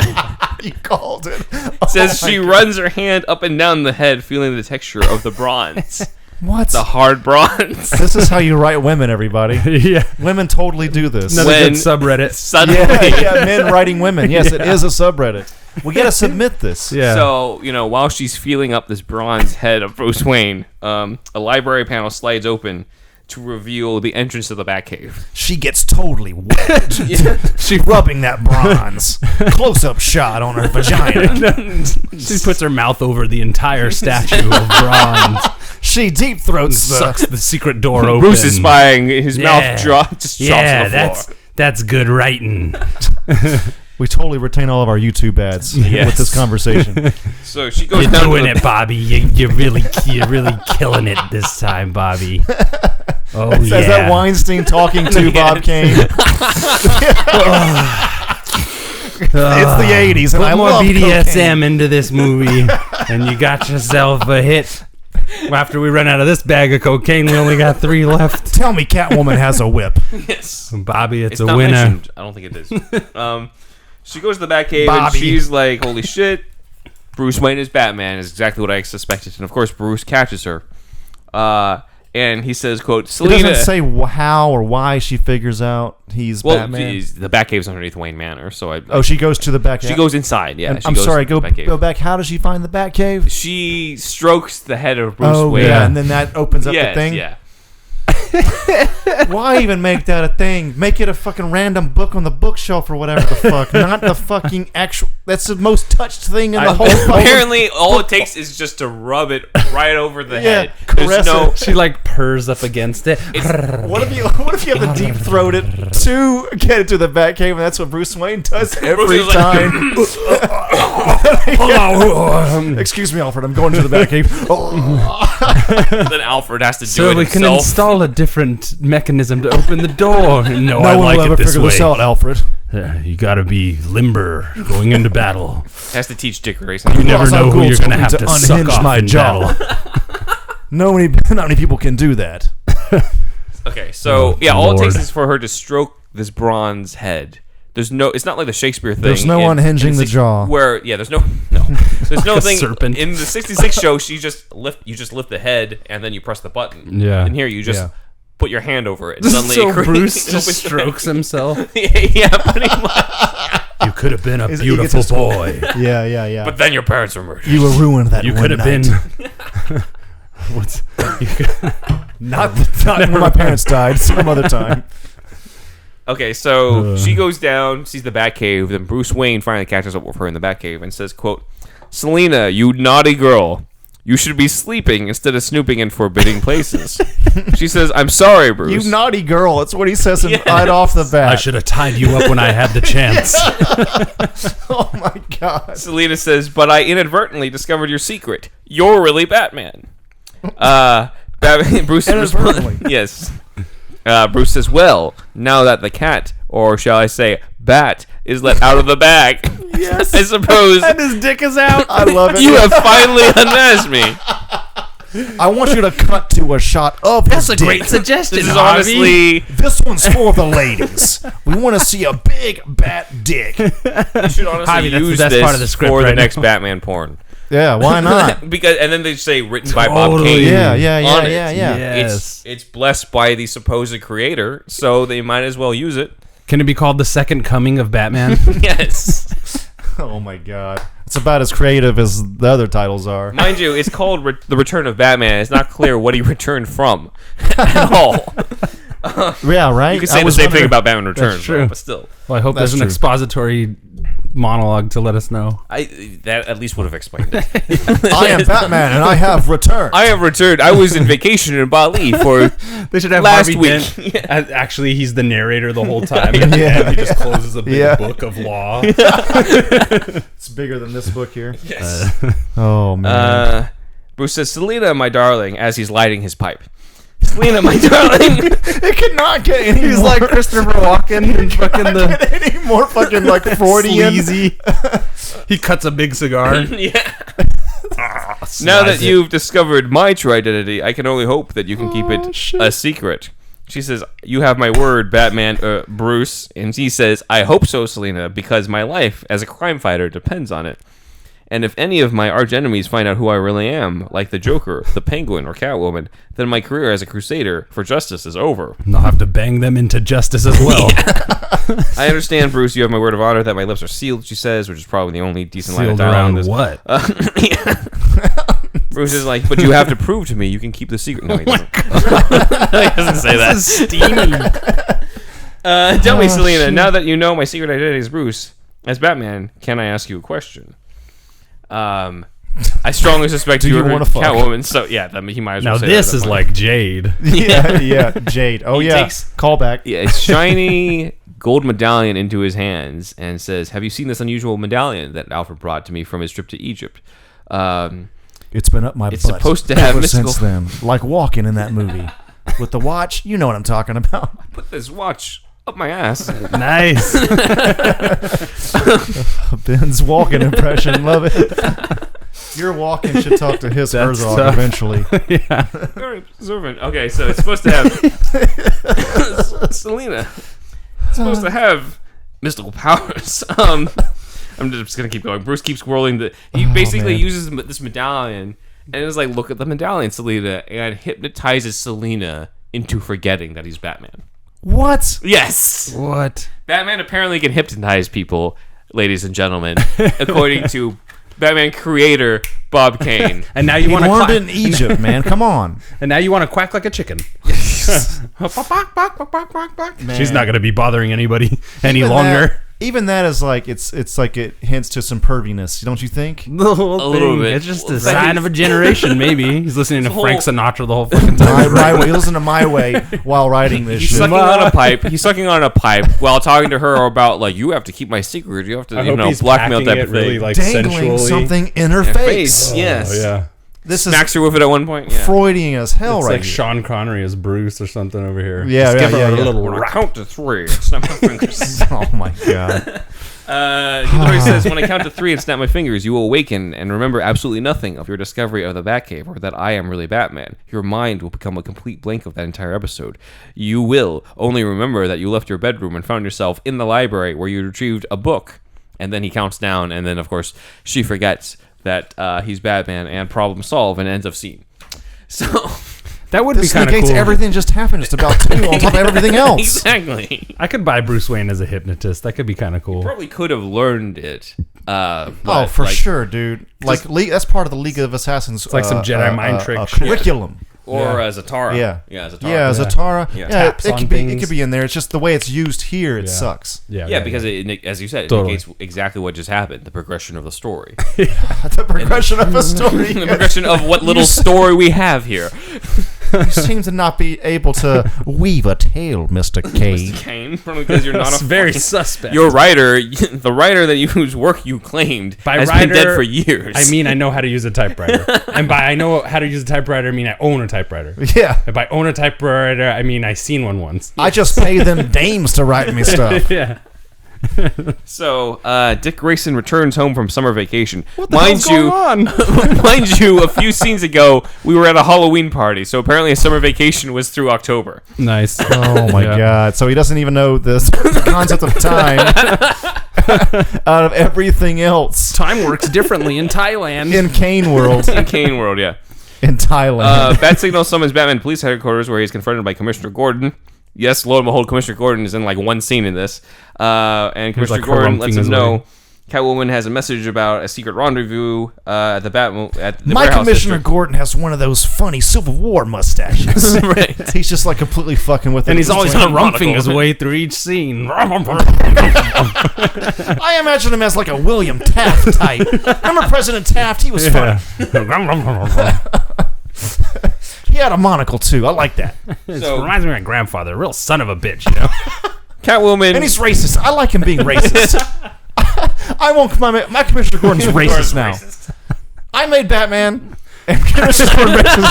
You called it. It says she runs her hand up and down the head, feeling the texture of the bronze. What? The hard bronze. This is how you write women, everybody. Yeah. Women totally do this. Another good subreddit. Suddenly. Yeah, men writing women. Yes, it is a subreddit. We gotta submit this. Yeah. So, while she's feeling up this bronze head of Bruce Wayne, a library panel slides open to reveal the entrance to the Batcave. She gets totally wet. She rubbing that bronze. Close-up shot on her vagina. She puts her mouth over the entire statue of bronze. She deep throats Sucks the secret door open. Bruce is spying. His mouth drops to the floor. That's good writing. We totally retain all of our YouTube ads with this conversation. So she goes You're down doing it, Bobby. You're really killing it this time, Bobby. Oh, Is that Weinstein talking to Bob Kane? It's the 80s, and Put I more love BDSM cocaine. into this movie, and you got yourself a hit. After we run out of this bag of cocaine, we only got 3 left. Tell me Catwoman has a whip. Yes. Bobby, it's a not winner. mentioned. I don't think it is. She goes to the Batcave, and she's like, holy shit, Bruce Wayne is Batman, is exactly what I suspected. And, of course, Bruce catches her. And he says, quote, Selena... It doesn't say how or why she figures out he's Batman. The Batcave's underneath Wayne Manor, so she goes to the Batcave. She goes inside, yeah. I'm sorry, go back. How does she find the Batcave? She strokes the head of Bruce Wayne. Yeah, and then that opens up the thing? Yeah. Why even make that a thing? Make it a fucking random book on the bookshelf or whatever the fuck. Not the fucking actual... That's the most touched thing in the whole... Apparently, all it takes is just to rub it right over the head. Caress it. She like purrs up against it. What if you have to deep throat it to get it to the Batcave, and that's what Bruce Wayne does every time. Excuse me, Alfred. I'm going to the Batcave. Then Alfred has to do so it himself. So we can install a different mechanism to open the door. No one like will ever it this figure way. this out, Alfred. You gotta be limber going into battle. Has to teach dick racing. You never know who you're gonna have to suck unhinge off my in jaw. battle. Not many people can do that. Okay, so all it takes is for her to stroke this bronze head. It's not like the Shakespeare thing. There's no unhinging the jaw. Where there's no thing serpent. in the 66 show. You just lift the head and then you press the button. Yeah. And here you just put your hand over it. Suddenly so Bruce just strokes himself. Yeah, pretty much. You could have been a beautiful boy. Yeah. But then your parents were murdered. You were ruined that You one could have night. been. What's? Not when my parents died. Some other time. Okay, so she goes down, sees the Batcave, then Bruce Wayne finally catches up with her in the Batcave and says, quote, Selena, you naughty girl. You should be sleeping instead of snooping in forbidding places. She says, I'm sorry, Bruce. You naughty girl. That's what he says right off the bat. I should have tied you up when I had the chance. Oh, my God. Selena says, but I inadvertently discovered your secret. You're really Batman. Bruce Inadvertently. Yes. Bruce says, well, now that the cat, or shall I say, bat, is let out of the bag, Yes. I suppose And his dick is out. I love it. you have finally unmasked me. I want you to cut to a shot of That's his a dick. great suggestion. This is Harvey. honestly... This one's for the ladies. We want to see a big bat dick. You should honestly Harvey, that's the use best this part of the script for the right next now. Batman porn. Yeah, why not? And then they say written by Bob Totally. Kane. Yeah. on it. Yes. It's blessed by the supposed creator, so they might as well use it. Can it be called the second coming of Batman? Yes. Oh my God. It's about as creative as the other titles are. Mind you, it's called The Return of Batman. It's not clear what he returned from at all. Yeah, right? You could say the same thing about Batman Returns, true. but still. Well, I hope That's there's an true. expository monologue to let us know. That at least would have explained it. I am Batman, and I have returned. I have returned. I was in vacation in Bali for They should have last Harvey week. Dent. Actually, he's the narrator the whole time. And he just closes a big book of law. It's bigger than this book here. Yes. Oh, man. Bruce says, Selena, my darling, as he's lighting his pipe. Selena, my darling. It could not get any He's more. like Christopher Walken and fucking Get any more fucking like Freudian. sleazy. He cuts a big cigar. Yeah. Now that you've discovered my true identity, I can only hope that you can keep it a secret. She says, you have my word, Batman, Bruce. And he says, I hope so, Selena, because my life as a crime fighter depends on it. And if any of my arch enemies find out who I really am, like the Joker, the Penguin, or Catwoman, then my career as a crusader for justice is over. And I'll have to bang them into justice as well. I understand, Bruce, you have my word of honor that my lips are sealed, she says, which is probably the only decent line of Sealed dialogue in around this. what? Bruce is like, but you have to prove to me you can keep the secret. No, he doesn't. He doesn't say that. This is steamy. Tell me, Selena, now that you know my secret identity is Bruce, as Batman, can I ask you a question? I strongly suspect Do you you're wanna fuck? Catwoman, so yeah, he might as well Now say this that. is like Jade. Yeah, Jade. Oh, He yeah. takes- Callback. Yeah, a shiny gold medallion into his hands and says, have you seen this unusual medallion that Alfred brought to me from his trip to Egypt? It's been up my It's butt supposed to have ever mystical- since then. Like walking in that movie. With the watch, you know what I'm talking about. Put this watch up my ass. Nice. Ben's walking impression. Love it. Your walking should talk to his That's Herzog tough. eventually. Very observant. Okay, so it's supposed to have Selena. It's supposed to have mystical powers. I'm just gonna keep going. Bruce keeps whirling he basically man. uses this medallion and is like, look at the medallion, Selena, and hypnotizes Selena into forgetting that he's Batman. What? Yes. What? Batman apparently can hypnotize people, ladies and gentlemen, according to Batman creator Bob Kane. And now you He want to learned quack. in Egypt, man. Come on. And now you want to quack like a chicken. Man. She's not going to be bothering anybody any Even longer. Even that is like it's like it hints to some perviness, don't you think? A little bit. It's just a Well, sign of a generation, maybe. He's listening to whole- Frank Sinatra the whole fucking time. My way. Listen to My Way while writing this He's shit. sucking on a pipe. He's sucking on a pipe while talking to her about like, you have to keep my secret. You have to, I hope he's blackmail packing type it of thing. really like Dangling sensually. something in her Her face. Yes. Oh, yeah. This Smacks is her with it at one point. Yeah. Freudian as hell, It's right like here. Sean Connery as Bruce or something over here. Yeah, Just yeah, give her yeah, a yeah. little When I rap. count to 3, snap my fingers. Oh my god. He literally says, when I count to 3 and snap my fingers, you will awaken and remember absolutely nothing of your discovery of the Batcave or that I am really Batman. Your mind will become a complete blank of that entire episode. You will only remember that you left your bedroom and found yourself in the library where you retrieved a book. And then he counts down, and then, of course, she forgets that he's Batman and problem solved and ends of scene. So... That would be This kind of negates cool. everything just happened just about two on top of everything else. Exactly. I could buy Bruce Wayne as a hypnotist. That could be kind of cool. Probably could have learned it. Oh, But, for like, sure, dude. Like that's part of the League of Assassins. It's like some Jedi mind trick shit. curriculum. Or Zatara. Yeah. Yeah, Zatara. Yeah, Zatara. Yeah. Yeah, Taps it on could be. It things. could be in there. It's just the way it's used here. It Yeah. sucks. Yeah, because it, as you said, it Totally. negates exactly what just happened, the progression of the story. The progression of a story. The progression of what little story we have here. You seem to not be able to weave a tale, Mr. Kane. Kane, probably because you're not That's a very fucking- suspect. Your writer, the writer that whose work you claimed, By has writer, been dead for years. I mean, I know how to use a typewriter. And by I know how to use a typewriter, I mean I own a typewriter. Yeah. And by own a typewriter, I mean I seen one once. I just pay them dames to write me stuff. Yeah. So, Dick Grayson returns home from summer vacation. What the hell's going on? Mind you, a few scenes ago, we were at a Halloween party, so apparently a summer vacation was through October. Nice. Oh my Yeah. god! So he doesn't even know this concept of time out of everything else Time works differently in Thailand. in Kane world. In Kane World, yeah. In Thailand. Bat Signal summons Batman Police Headquarters, where he's confronted by Commissioner Gordon. Yes, lo and behold, Commissioner Gordon is in like one scene in this. And Commissioner like Gordon harumphing lets him his know way. Catwoman has a message about a secret rendezvous at the My warehouse Commissioner district. Gordon has one of those funny Civil War mustaches. Right. He's just like completely fucking with it. And he's always like a harumphing his monocle. way through each scene. I imagine him as like a William Taft type. Remember President Taft? He was funny. He had a monocle too. I like that. It So- reminds me of my grandfather, a real son of a bitch, you know? Catwoman. And he's racist. I like him being racist. I won't. My Commissioner Gordon's racist now. I made Batman, and Commissioner Gordon racist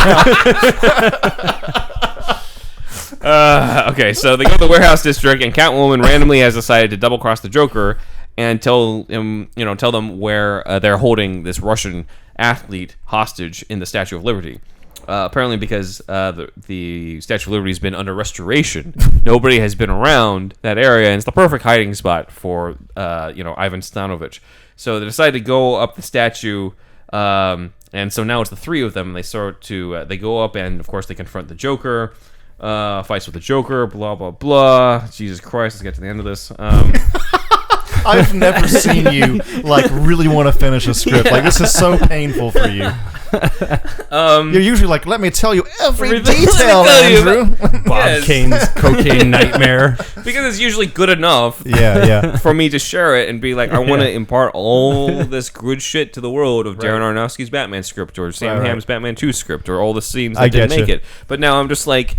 now. Okay, so they go to the warehouse district, and Catwoman randomly has decided to double cross the Joker and tell them where they're holding this Russian athlete hostage in the Statue of Liberty. Apparently, because the Statue of Liberty has been under restoration, nobody has been around that area, and it's the perfect hiding spot for Ivan Stanovich. So they decide to go up the statue, and so now it's the three of them. And they go up, and of course they confront the Joker. Fights with the Joker. Blah blah blah. Jesus Christ! Let's get to the end of this. I've never seen you like really want to finish a script. Like this is so painful for you. You're usually like, let me tell you every detail, Andrew. Bob Kane's cocaine nightmare. Because it's usually good enough Yeah. for me to share it and be like, I want to impart all this good shit to the world of Darren Aronofsky's Batman script or Sam Hamm's Batman 2 script or all the scenes that didn't make it. But now I'm just like,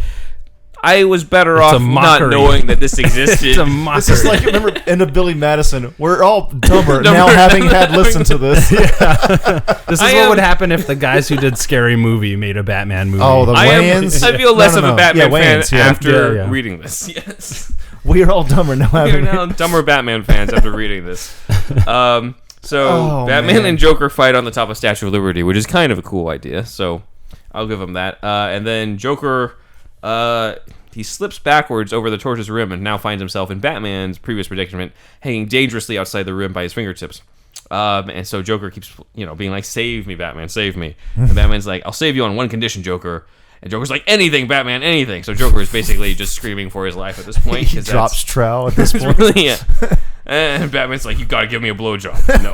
I was better off not knowing that this existed. It's a mockery. This is like, remember in the Billy Madison, we're all dumber now having had listened to this. This is what would happen if the guys who did Scary Movie made a Batman movie. Oh, the Wayans. I feel less of a Batman fan Wayans, after reading this. Yes. We are all dumber now We're having now dumber Batman fans after reading this. Batman and Joker fight on the top of Statue of Liberty, which is kind of a cool idea. So I'll give him that. And then Joker, he slips backwards over the torch's rim and now finds himself in Batman's previous predicament, hanging dangerously outside the rim by his fingertips. And so Joker keeps, being like, "Save me, Batman, save me." And Batman's like, "I'll save you on one condition, Joker." And Joker's like, "Anything, Batman, anything." So Joker is basically just screaming for his life at this point. He drops trowel at this point. Really, yeah. And Batman's like, "You gotta give me a blowjob." No.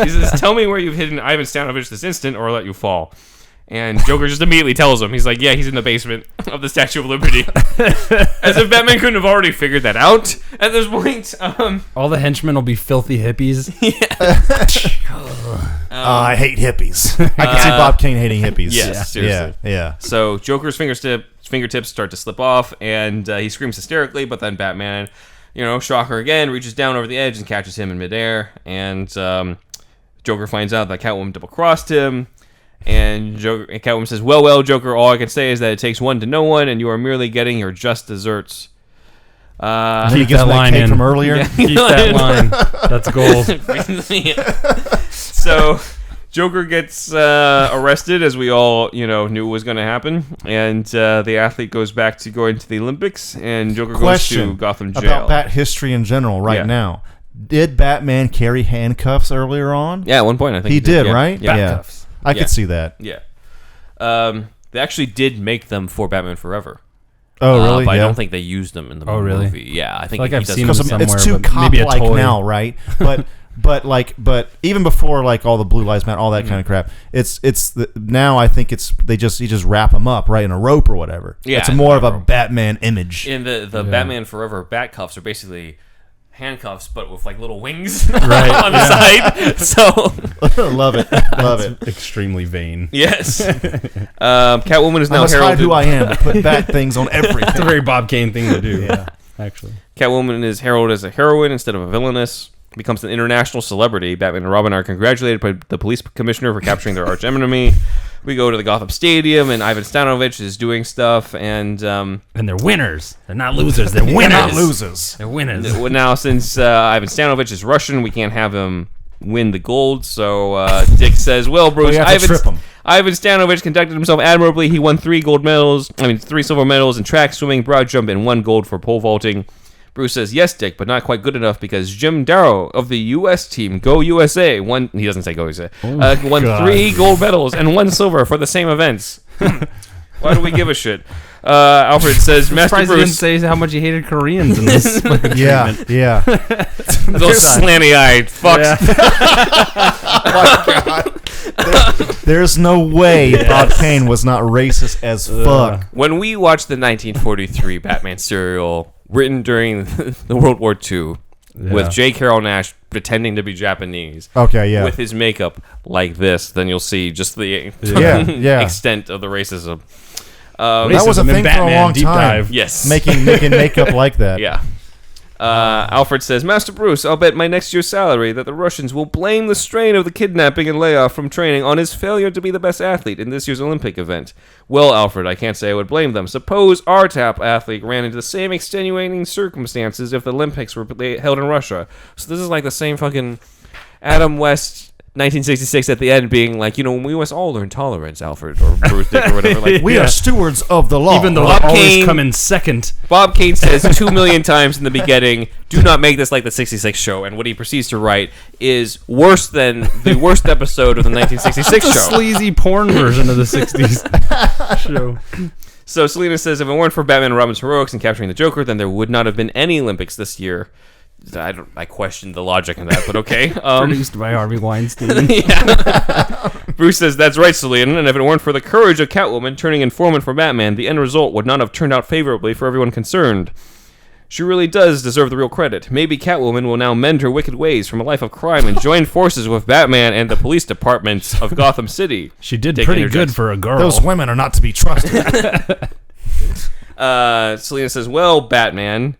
He says, "Tell me where you've hidden Ivan Stanovich this instant, or I'll let you fall." And Joker just immediately tells him. He's like, "Yeah, he's in the basement of the Statue of Liberty." As if Batman couldn't have already figured that out at this point. All the henchmen will be filthy hippies. I hate hippies. I can see Bob Kane hating hippies. Yes, seriously. Yeah. So Joker's fingertips start to slip off, and he screams hysterically, but then Batman, shocker again, reaches down over the edge and catches him in midair. And Joker finds out that Catwoman double-crossed him. And Catwoman says, well, Joker, all I can say is that it takes one to know one, and you are merely getting your just desserts. And then he gets that cake from earlier. Yeah, keep that line. That's gold. So Joker gets arrested, as we all knew was going to happen, and the athlete goes back to going to the Olympics, and Joker goes to Gotham jail. About Bat history in general now. Did Batman carry handcuffs earlier on? Yeah, at one point I think he did, yeah. right? Yeah. Handcuffs. I could see that. Yeah. They actually did make them for Batman Forever. Oh, really? But I don't think they used them in the movie. Really? Yeah, I think Like he I've does seen them. them it's somewhere, too but maybe a cop-like toy. now, right? But even before like all the Blue Lives Matter, all that kind of crap, now I think you just wrap them up right in a rope or whatever. Yeah, it's more of a Batman image. And the Batman Forever bat cuffs are basically handcuffs, but with like little wings on the side. So Love it. Extremely vain. yes, Catwoman is I now must hide heralded. who I am to put bat things on everything. It's a very Bob Kane thing to do. Yeah. Actually. Catwoman is heralded as a heroine instead of a villainess. Becomes an international celebrity. Batman and Robin are congratulated by the police commissioner for capturing their arch enemy. We go to the Gotham Stadium, and Ivan Stanovich is doing stuff, and they're winners. They're not losers. They're winners. They're not losers. They're winners. Now, since Ivan Stanovich is Russian, we can't have him win the gold. So Dick says, "Well, Bruce, you have to trip him. Ivan Stanovich conducted himself admirably. He won 3 silver medals in track, swimming, broad jump, and 1 gold for pole vaulting." Bruce says, "Yes, Dick, but not quite good enough because Jim Darrow of the U.S. team, Go USA, won." He doesn't say Go USA. Won 3 gold medals and 1 silver for the same events. Why do we give a shit? Alfred says, I'm Master surprised he didn't Bruce. say how much he hated Koreans in this fucking treatment. Yeah. Those slanty-eyed fucks. There's no way Bob Kane was not racist as fuck. When we watched the 1943 Batman serial written during the World War II with J. Carrol Naish pretending to be Japanese, Okay, yeah. with his makeup like this, then you'll see just the Yeah. extent of the racism. That was a Racism in thing for a Batman long deep time. dive. Yes. Making makeup like that. Yeah. Alfred says, Master Bruce, I'll bet my next year's salary that the Russians will blame the strain of the kidnapping and layoff from training on his failure to be the best athlete in this year's Olympic event. Well, Alfred, I can't say I would blame them. Suppose our top athlete ran into the same extenuating circumstances if the Olympics were held in Russia. So this is like the same fucking Adam West 1966 at the end being like, when we must all learn tolerance, Alfred, or Bruce Dick, or whatever. Like, We are stewards of the law. Even though Bob they always Kane- come in second. Bob Kane says 2 million times in the beginning, do not make this like the 66 show. And what he proceeds to write is worse than the worst episode of the 1966 It's a show. sleazy porn version of the 60s show. So Selena says, if it weren't for Batman and Robin's heroics in capturing the Joker, then there would not have been any Olympics this year. I question the logic in that, but okay. Produced by Harvey Weinstein. Bruce says, that's right, Selena, and if it weren't for the courage of Catwoman turning informant for Batman, the end result would not have turned out favorably for everyone concerned. She really does deserve the real credit. Maybe Catwoman will now mend her wicked ways from a life of crime and join forces with Batman and the police departments of Gotham City. She did Dick pretty interjects. good for a girl. Those women are not to be trusted. Selena says, well, Batman.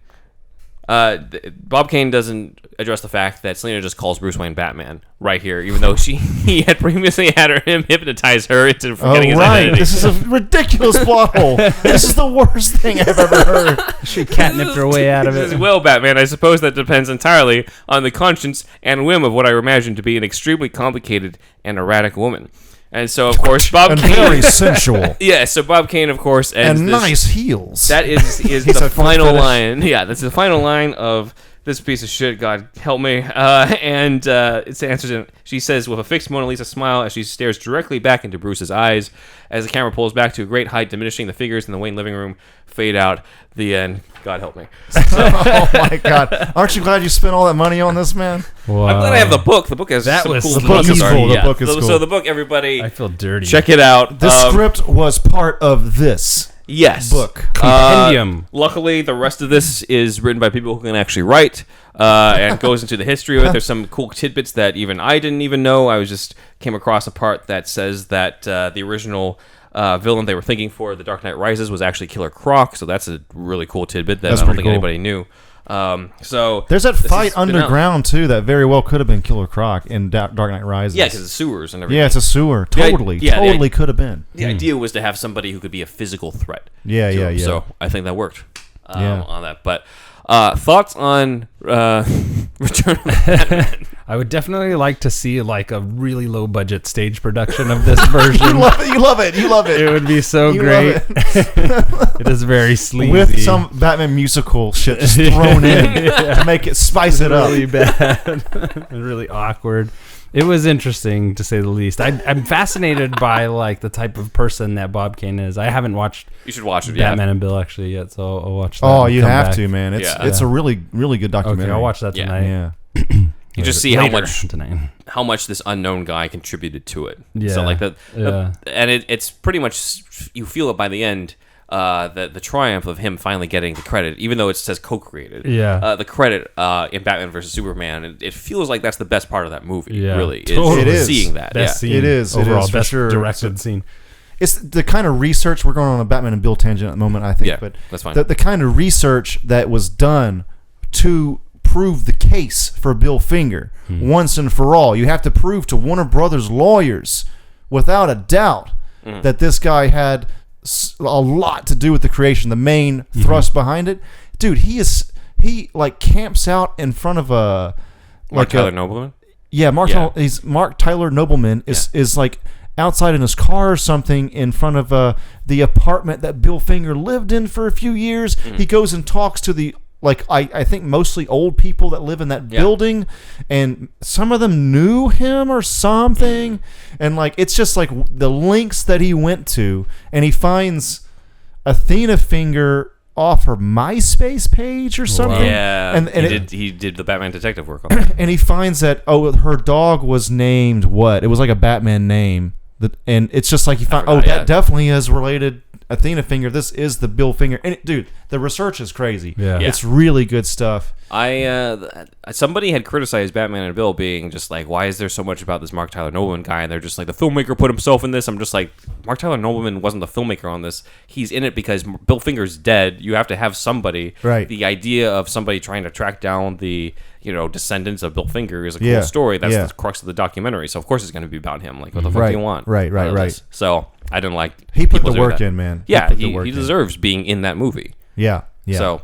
Bob Kane doesn't address the fact that Selena just calls Bruce Wayne Batman right here, even though he had previously had him hypnotize her into forgetting his identity. This is a ridiculous plot hole. This is the worst thing I've ever heard. She catnipped her way out of He says, it. well, Batman, I suppose that depends entirely on the conscience and whim of what I imagine to be an extremely complicated and erratic woman. And so, of course, Bob And Kane... very sensual. Yeah, so Bob Kane, of course, ends And this, nice heels. That is He's the a final fetish. line. Yeah, that's the final line of this piece of shit. God help me. It's answers. She says with a fixed Mona Lisa smile as she stares directly back into Bruce's eyes. As the camera pulls back to a great height, diminishing the figures in the Wayne living room fade out. The end. God help me. Oh my god! Aren't you glad you spent all that money on this, man? Wow. I'm glad I have the book. The book has That some was cool the book is concept art. cool. The Yeah. book is So cool. the book, everybody, I feel dirty. check it out. The script was part of this Yes. book. Compendium. Luckily, the rest of this is written by people who can actually write and goes into the history of it. There's some cool tidbits that even I didn't even know. I was just came across a part that says that the original villain they were thinking for The Dark Knight Rises was actually Killer Croc. So that's a really cool tidbit that That's I don't pretty think cool. anybody knew. So There's that this fight has been out. underground too that very well could have been Killer Croc in Dark Knight Rises. Yeah, because the sewers and everything. Yeah, it's a sewer. The i- Totally, yeah, the totally i- could have been. The idea was to have somebody who could be a physical threat. Yeah, to yeah, him. yeah. So I think that worked Yeah. on that. But thoughts on Return of Batman? I would definitely like to see like a really low budget stage production of this version. You love it. You love it. You love it. It would be so You great. love it. It is very sleazy. With some Batman musical shit just thrown in to make it spice it up. really bad and really awkward. It was interesting to say the least. I'm fascinated by like the type of person that Bob Kane is. I haven't watched You should watch it. Batman and Bill actually yet, so I'll watch that. Oh, and you come have back. to, man. It's a really, really good documentary. Okay, I'll watch that Yeah. tonight. Yeah. You just see how Later much tonight. this unknown guy contributed to it. Yeah. So like Yeah. and it's pretty much you feel it by the end. The triumph of him finally getting the credit, even though it says co-created. Yeah. The credit in Batman vs Superman, it feels like that's the best part of that movie. Yeah, Really, totally. It is. seeing that. Best Yeah. scene It is overall. for Best sure. directed scene. It's the kind of research we're going on a Batman and Bill tangent at the moment, I think. Yeah, but that's fine. The kind of research that was done to prove the case for Bill Finger once and for all. You have to prove to Warner Brothers lawyers, without a doubt, that this guy had a lot to do with the creation. The main thrust behind it, dude. He like camps out in front of a Mark Tyler Nobleman. Yeah, Yeah. He's Mark Tyler Nobleman is like outside in his car or something in front of the apartment that Bill Finger lived in for a few years. He goes and talks to the I think mostly old people that live in that building, and some of them knew him or something, and like it's just like the links that he went to, and he finds Athena finger off her MySpace page or something. Yeah, and he did the Batman detective work on that. And he finds that her dog was named what? It was like a Batman name. And it's just like he found. That definitely is related. Athena finger. This is the Bill finger. And dude, the research is crazy. Yeah. It's really good stuff. Somebody had criticized Batman and Bill being just like, why is there so much about this Mark Tyler Nobleman guy? And they're just like, the filmmaker put himself in this. I'm just like, Mark Tyler Nobleman wasn't the filmmaker on this. He's in it because Bill Finger's dead. You have to have somebody. Right. The idea of somebody trying to track down the descendants of Bill Finger is a cool story. That's the crux of the documentary. So of course it's going to be about him. Like, what the fuck do you want? Right. So I didn't like. He put the work in, man. Yeah, he deserves being in that movie. Yeah. So,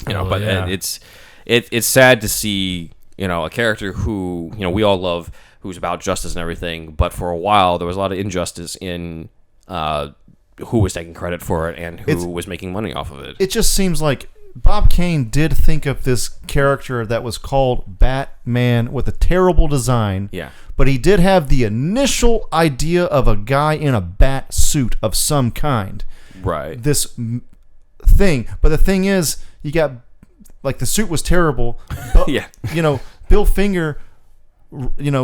it's sad to see, a character who, we all love, who's about justice and everything, but for a while there was a lot of injustice in who was taking credit for it and who was making money off of it. It just seems like Bob Kane did think of this character that was called Batman with a terrible design. Yeah. But he did have the initial idea of a guy in a bat suit of some kind. Right. This thing. But the thing is, you got, like, the suit was terrible. But, yeah. Bill Finger,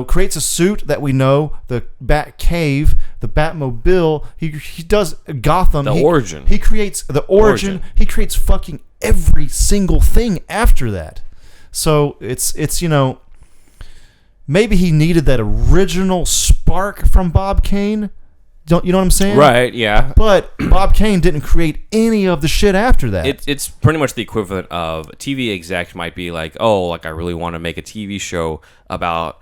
creates a suit that we know, the Bat Cave, the Batmobile. He does Gotham. Origin. He creates the origin. He creates fucking every single thing after that. So it's maybe he needed that original spark from Bob Kane. You know what I'm saying? Right, yeah. But Bob Kane didn't create any of the shit after that. It's pretty much the equivalent of a TV exec might be like, I really want to make a TV show about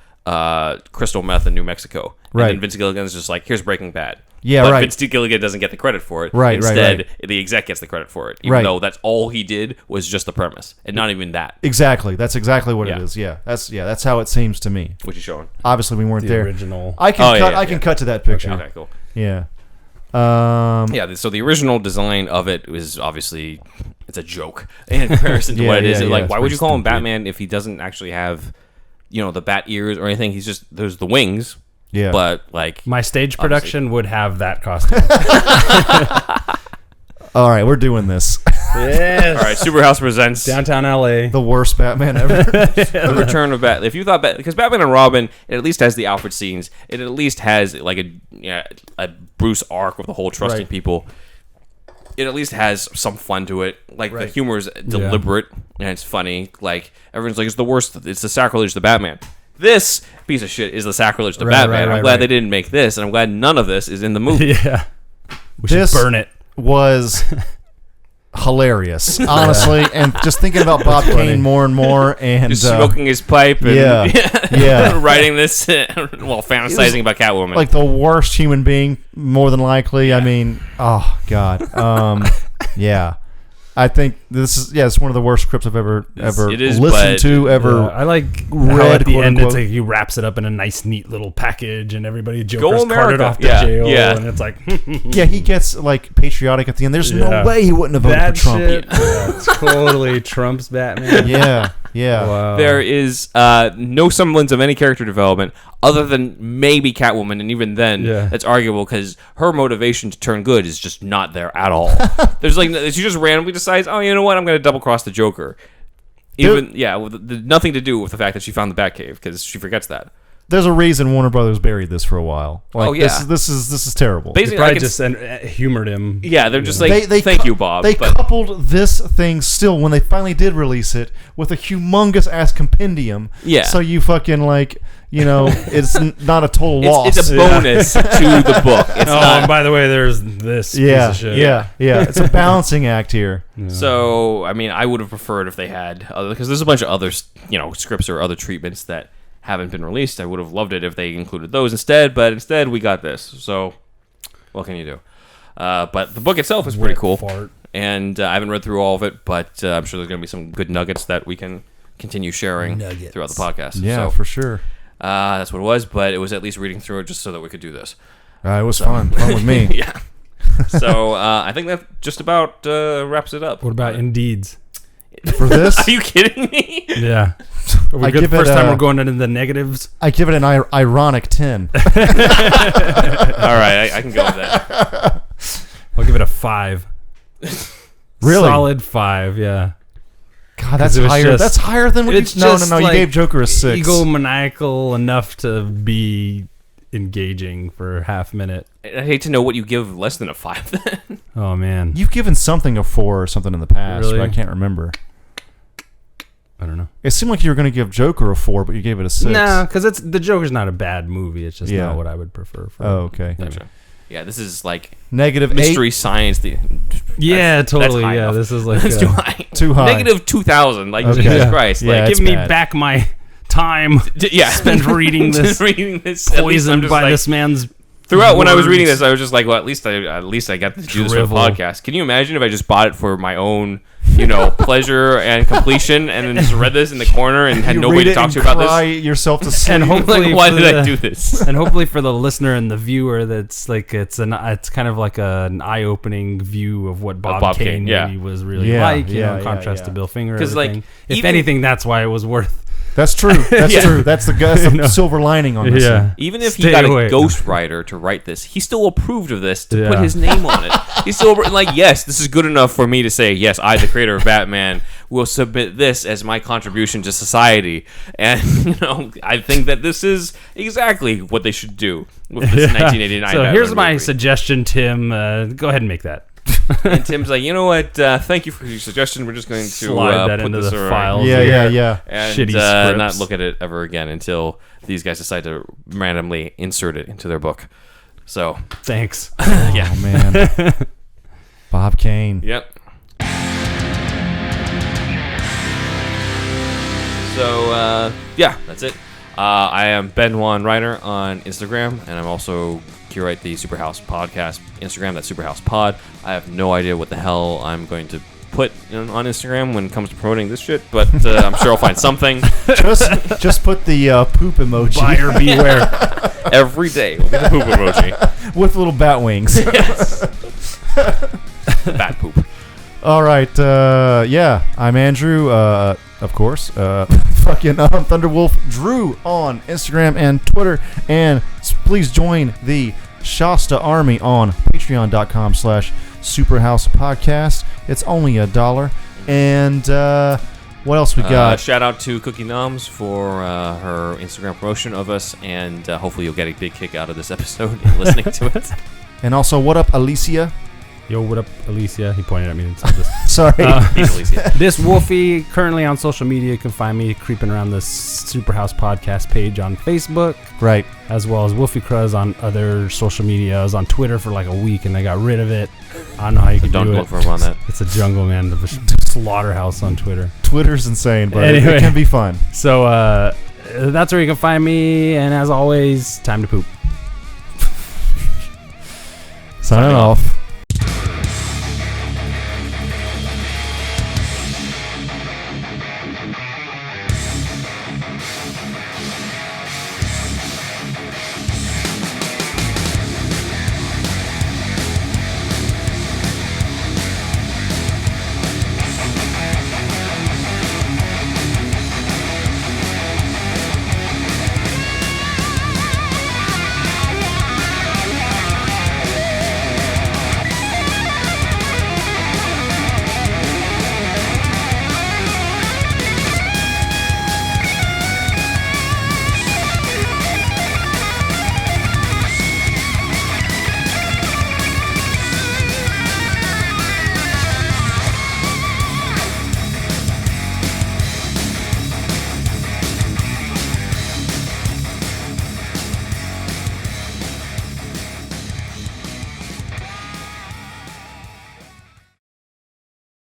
crystal meth in New Mexico. And then Vince Gilligan's just like, here's Breaking Bad. Yeah, but right. Vince Gilligan doesn't get the credit for it. Right, Instead, the exec gets the credit for it. Even though that's all he did was just the premise. And not even that. Exactly. That's exactly what it is. Yeah. That's how it seems to me. What you showing? Obviously we weren't The there. original. I can cut to that picture. Okay, cool. Yeah. So the original design of it was obviously, it's a joke in comparison to what it is. Like, why would you call him Batman if he doesn't actually have, the bat ears or anything? He's just, there's the wings. Yeah. But, like, my stage production would have that costume. All right, we're doing this. Yes. All right, SuperHouse presents Downtown LA. The worst Batman ever. The Return of Batman. If you thought because Batman and Robin, it at least has the Alfred scenes. It at least has like a Bruce arc with the whole trusting people. It at least has some fun to it. Like the humor is deliberate and it's funny. Like everyone's like, it's the worst. It's the sacrilege to Batman. This piece of shit is the sacrilege to Batman. I'm glad they didn't make this, and I'm glad none of this is in the movie. Yeah. We should burn it. Was hilarious, honestly, and just thinking about Bob Kane more and more, and just smoking his pipe, and writing this while fantasizing about Catwoman, like the worst human being, more than likely. I mean, oh god, I think this is it's one of the worst scripts I've ever listened to, ever. I like read. How at the end, it's like he wraps it up in a nice, neat little package, and everybody Joker's carted off to jail, and it's like, he gets like patriotic at the end. There's no way he wouldn't have voted for Trump. It's totally Trump's Batman. Yeah. Wow. There is no semblance of any character development other than maybe Catwoman, and even then, it's arguable because her motivation to turn good is just not there at all. There's like she just randomly decides, oh, you know what, I'm going to double cross the Joker. Even with nothing to do with the fact that she found the Batcave because she forgets that. There's a reason Warner Brothers buried this for a while. Like, this is terrible. Basically, they probably just humored him. Yeah, they're just like, thank you, Bob. They coupled this thing still, when they finally did release it, with a humongous ass compendium. Yeah. So you fucking it's not a total loss. It's a bonus to the book. It's not. And by the way, there's this piece of shit. Yeah. It's a balancing act here. Yeah. So, I mean, I would have preferred if they had because there's a bunch of other, scripts or other treatments that haven't been released. I would have loved it if they included those instead, but instead we got this. So, what can you do? But the book itself is pretty cool, and I haven't read through all of it, but I'm sure there's going to be some good nuggets that we can continue sharing throughout the podcast. Yeah, so, for sure. That's what it was, but it was at least reading through it just so that we could do this. It was fun with me. Yeah. So I think that just about wraps it up. What about Indeeds? For this? Are you kidding me? Yeah. Are we good? First time we're going into the negatives? I give it an ironic 10. All right, I can go with that. I'll give it a 5. Really? Solid 5, yeah. God, that's it was higher. just- That's higher than what you... It's No. just You like gave Joker a 6. Egomaniacal enough to be engaging for a half minute. I hate to know what you give less than a 5 then. Oh, man. You've given something a 4 or something in the past, Really? but I can't remember. I don't know. It seemed like you were going to give Joker a 4, but you gave it a 6. No, because the Joker's not a bad movie. It's just not what I would prefer. For Oh, okay. Gotcha. Yeah, this is like Negative mystery 8. science. Yeah, totally. high Yeah, enough. this is like That's too high. Too high. Negative 2,000. Like Okay. Jesus Yeah. Christ. Yeah, Like it's give me bad. back my time yeah, spent reading this, reading this. At least I'm poisoned just by like- this man's. Throughout when I was reading words. this, I was just like, well, at least I got to do this for the Drivel. podcast. Can you imagine if I just bought it for my own, pleasure and completion, and then just read this in the corner and had You nobody read to it talk and to about cry this? yourself to sleep. And hopefully, Like, why for did I the- do this? And hopefully for the listener and the viewer, that's like it's kind of like an eye-opening view of what Bob Kane Kane, yeah. movie was really Yeah, like. yeah, In contrast to Bill Finger. 'Cause, like, if even- anything, that's why it was worth. That's true. That's Yeah. true. That's the silver lining on this. Yeah. thing. Even if Stay he got away. a ghostwriter to write this, he still approved of this to put Yeah. his name on it. He's still like, yes, this is good enough for me to say, yes, I, the creator of Batman, will submit this as my contribution to society. And, I think that this is exactly what they should do with this 1989 So Batman here's my movie. suggestion, Tim. Go ahead and make that. And Tim's like, you know what? Thank you for your suggestion. We're just going to Slide that put into this the around files. Yeah. and Shitty not scripts. look at it ever again until these guys decide to randomly insert it into their book. So, Thanks. yeah. Oh, man. Bob Kane. Yep. So, that's it. I am Ben Juan Reiner on Instagram, and I'm also curate the SuperHouse Podcast Instagram. That's SuperHouse Pod. I have no idea what the hell I'm going to put on Instagram when it comes to promoting this shit, but I'm sure I'll find something. Just put the poop emoji Buyer beware. Every day will be the poop emoji. with little bat wings. Yes. Bat poop. All right. I'm Andrew. Of course. Fucking Thunderwolf Drew on Instagram and Twitter. And please join the Shasta Army on patreon.com/SuperHousePodcast. It's only $1. And what else we got? Shout out to Cookie Noms for her Instagram promotion of us, and hopefully you'll get a big kick out of this episode and listening to it. And also, what up, Alicia? Yo, what up, Alicia? He pointed at me and said this. Sorry. Peace, Alicia. This Wolfie, currently on social media. You can find me creeping around the SuperHouse Podcast page on Facebook, Right. as well as Wolfie Cruz on other social media. I was on Twitter for like a week and I got rid of it. I don't know how you can Don't do look it. for him on that. It's a jungle, man. The slaughterhouse on Twitter. Twitter's insane, but Anyway. it can be fun. So that's where you can find me. And as always, time to poop. Signing off.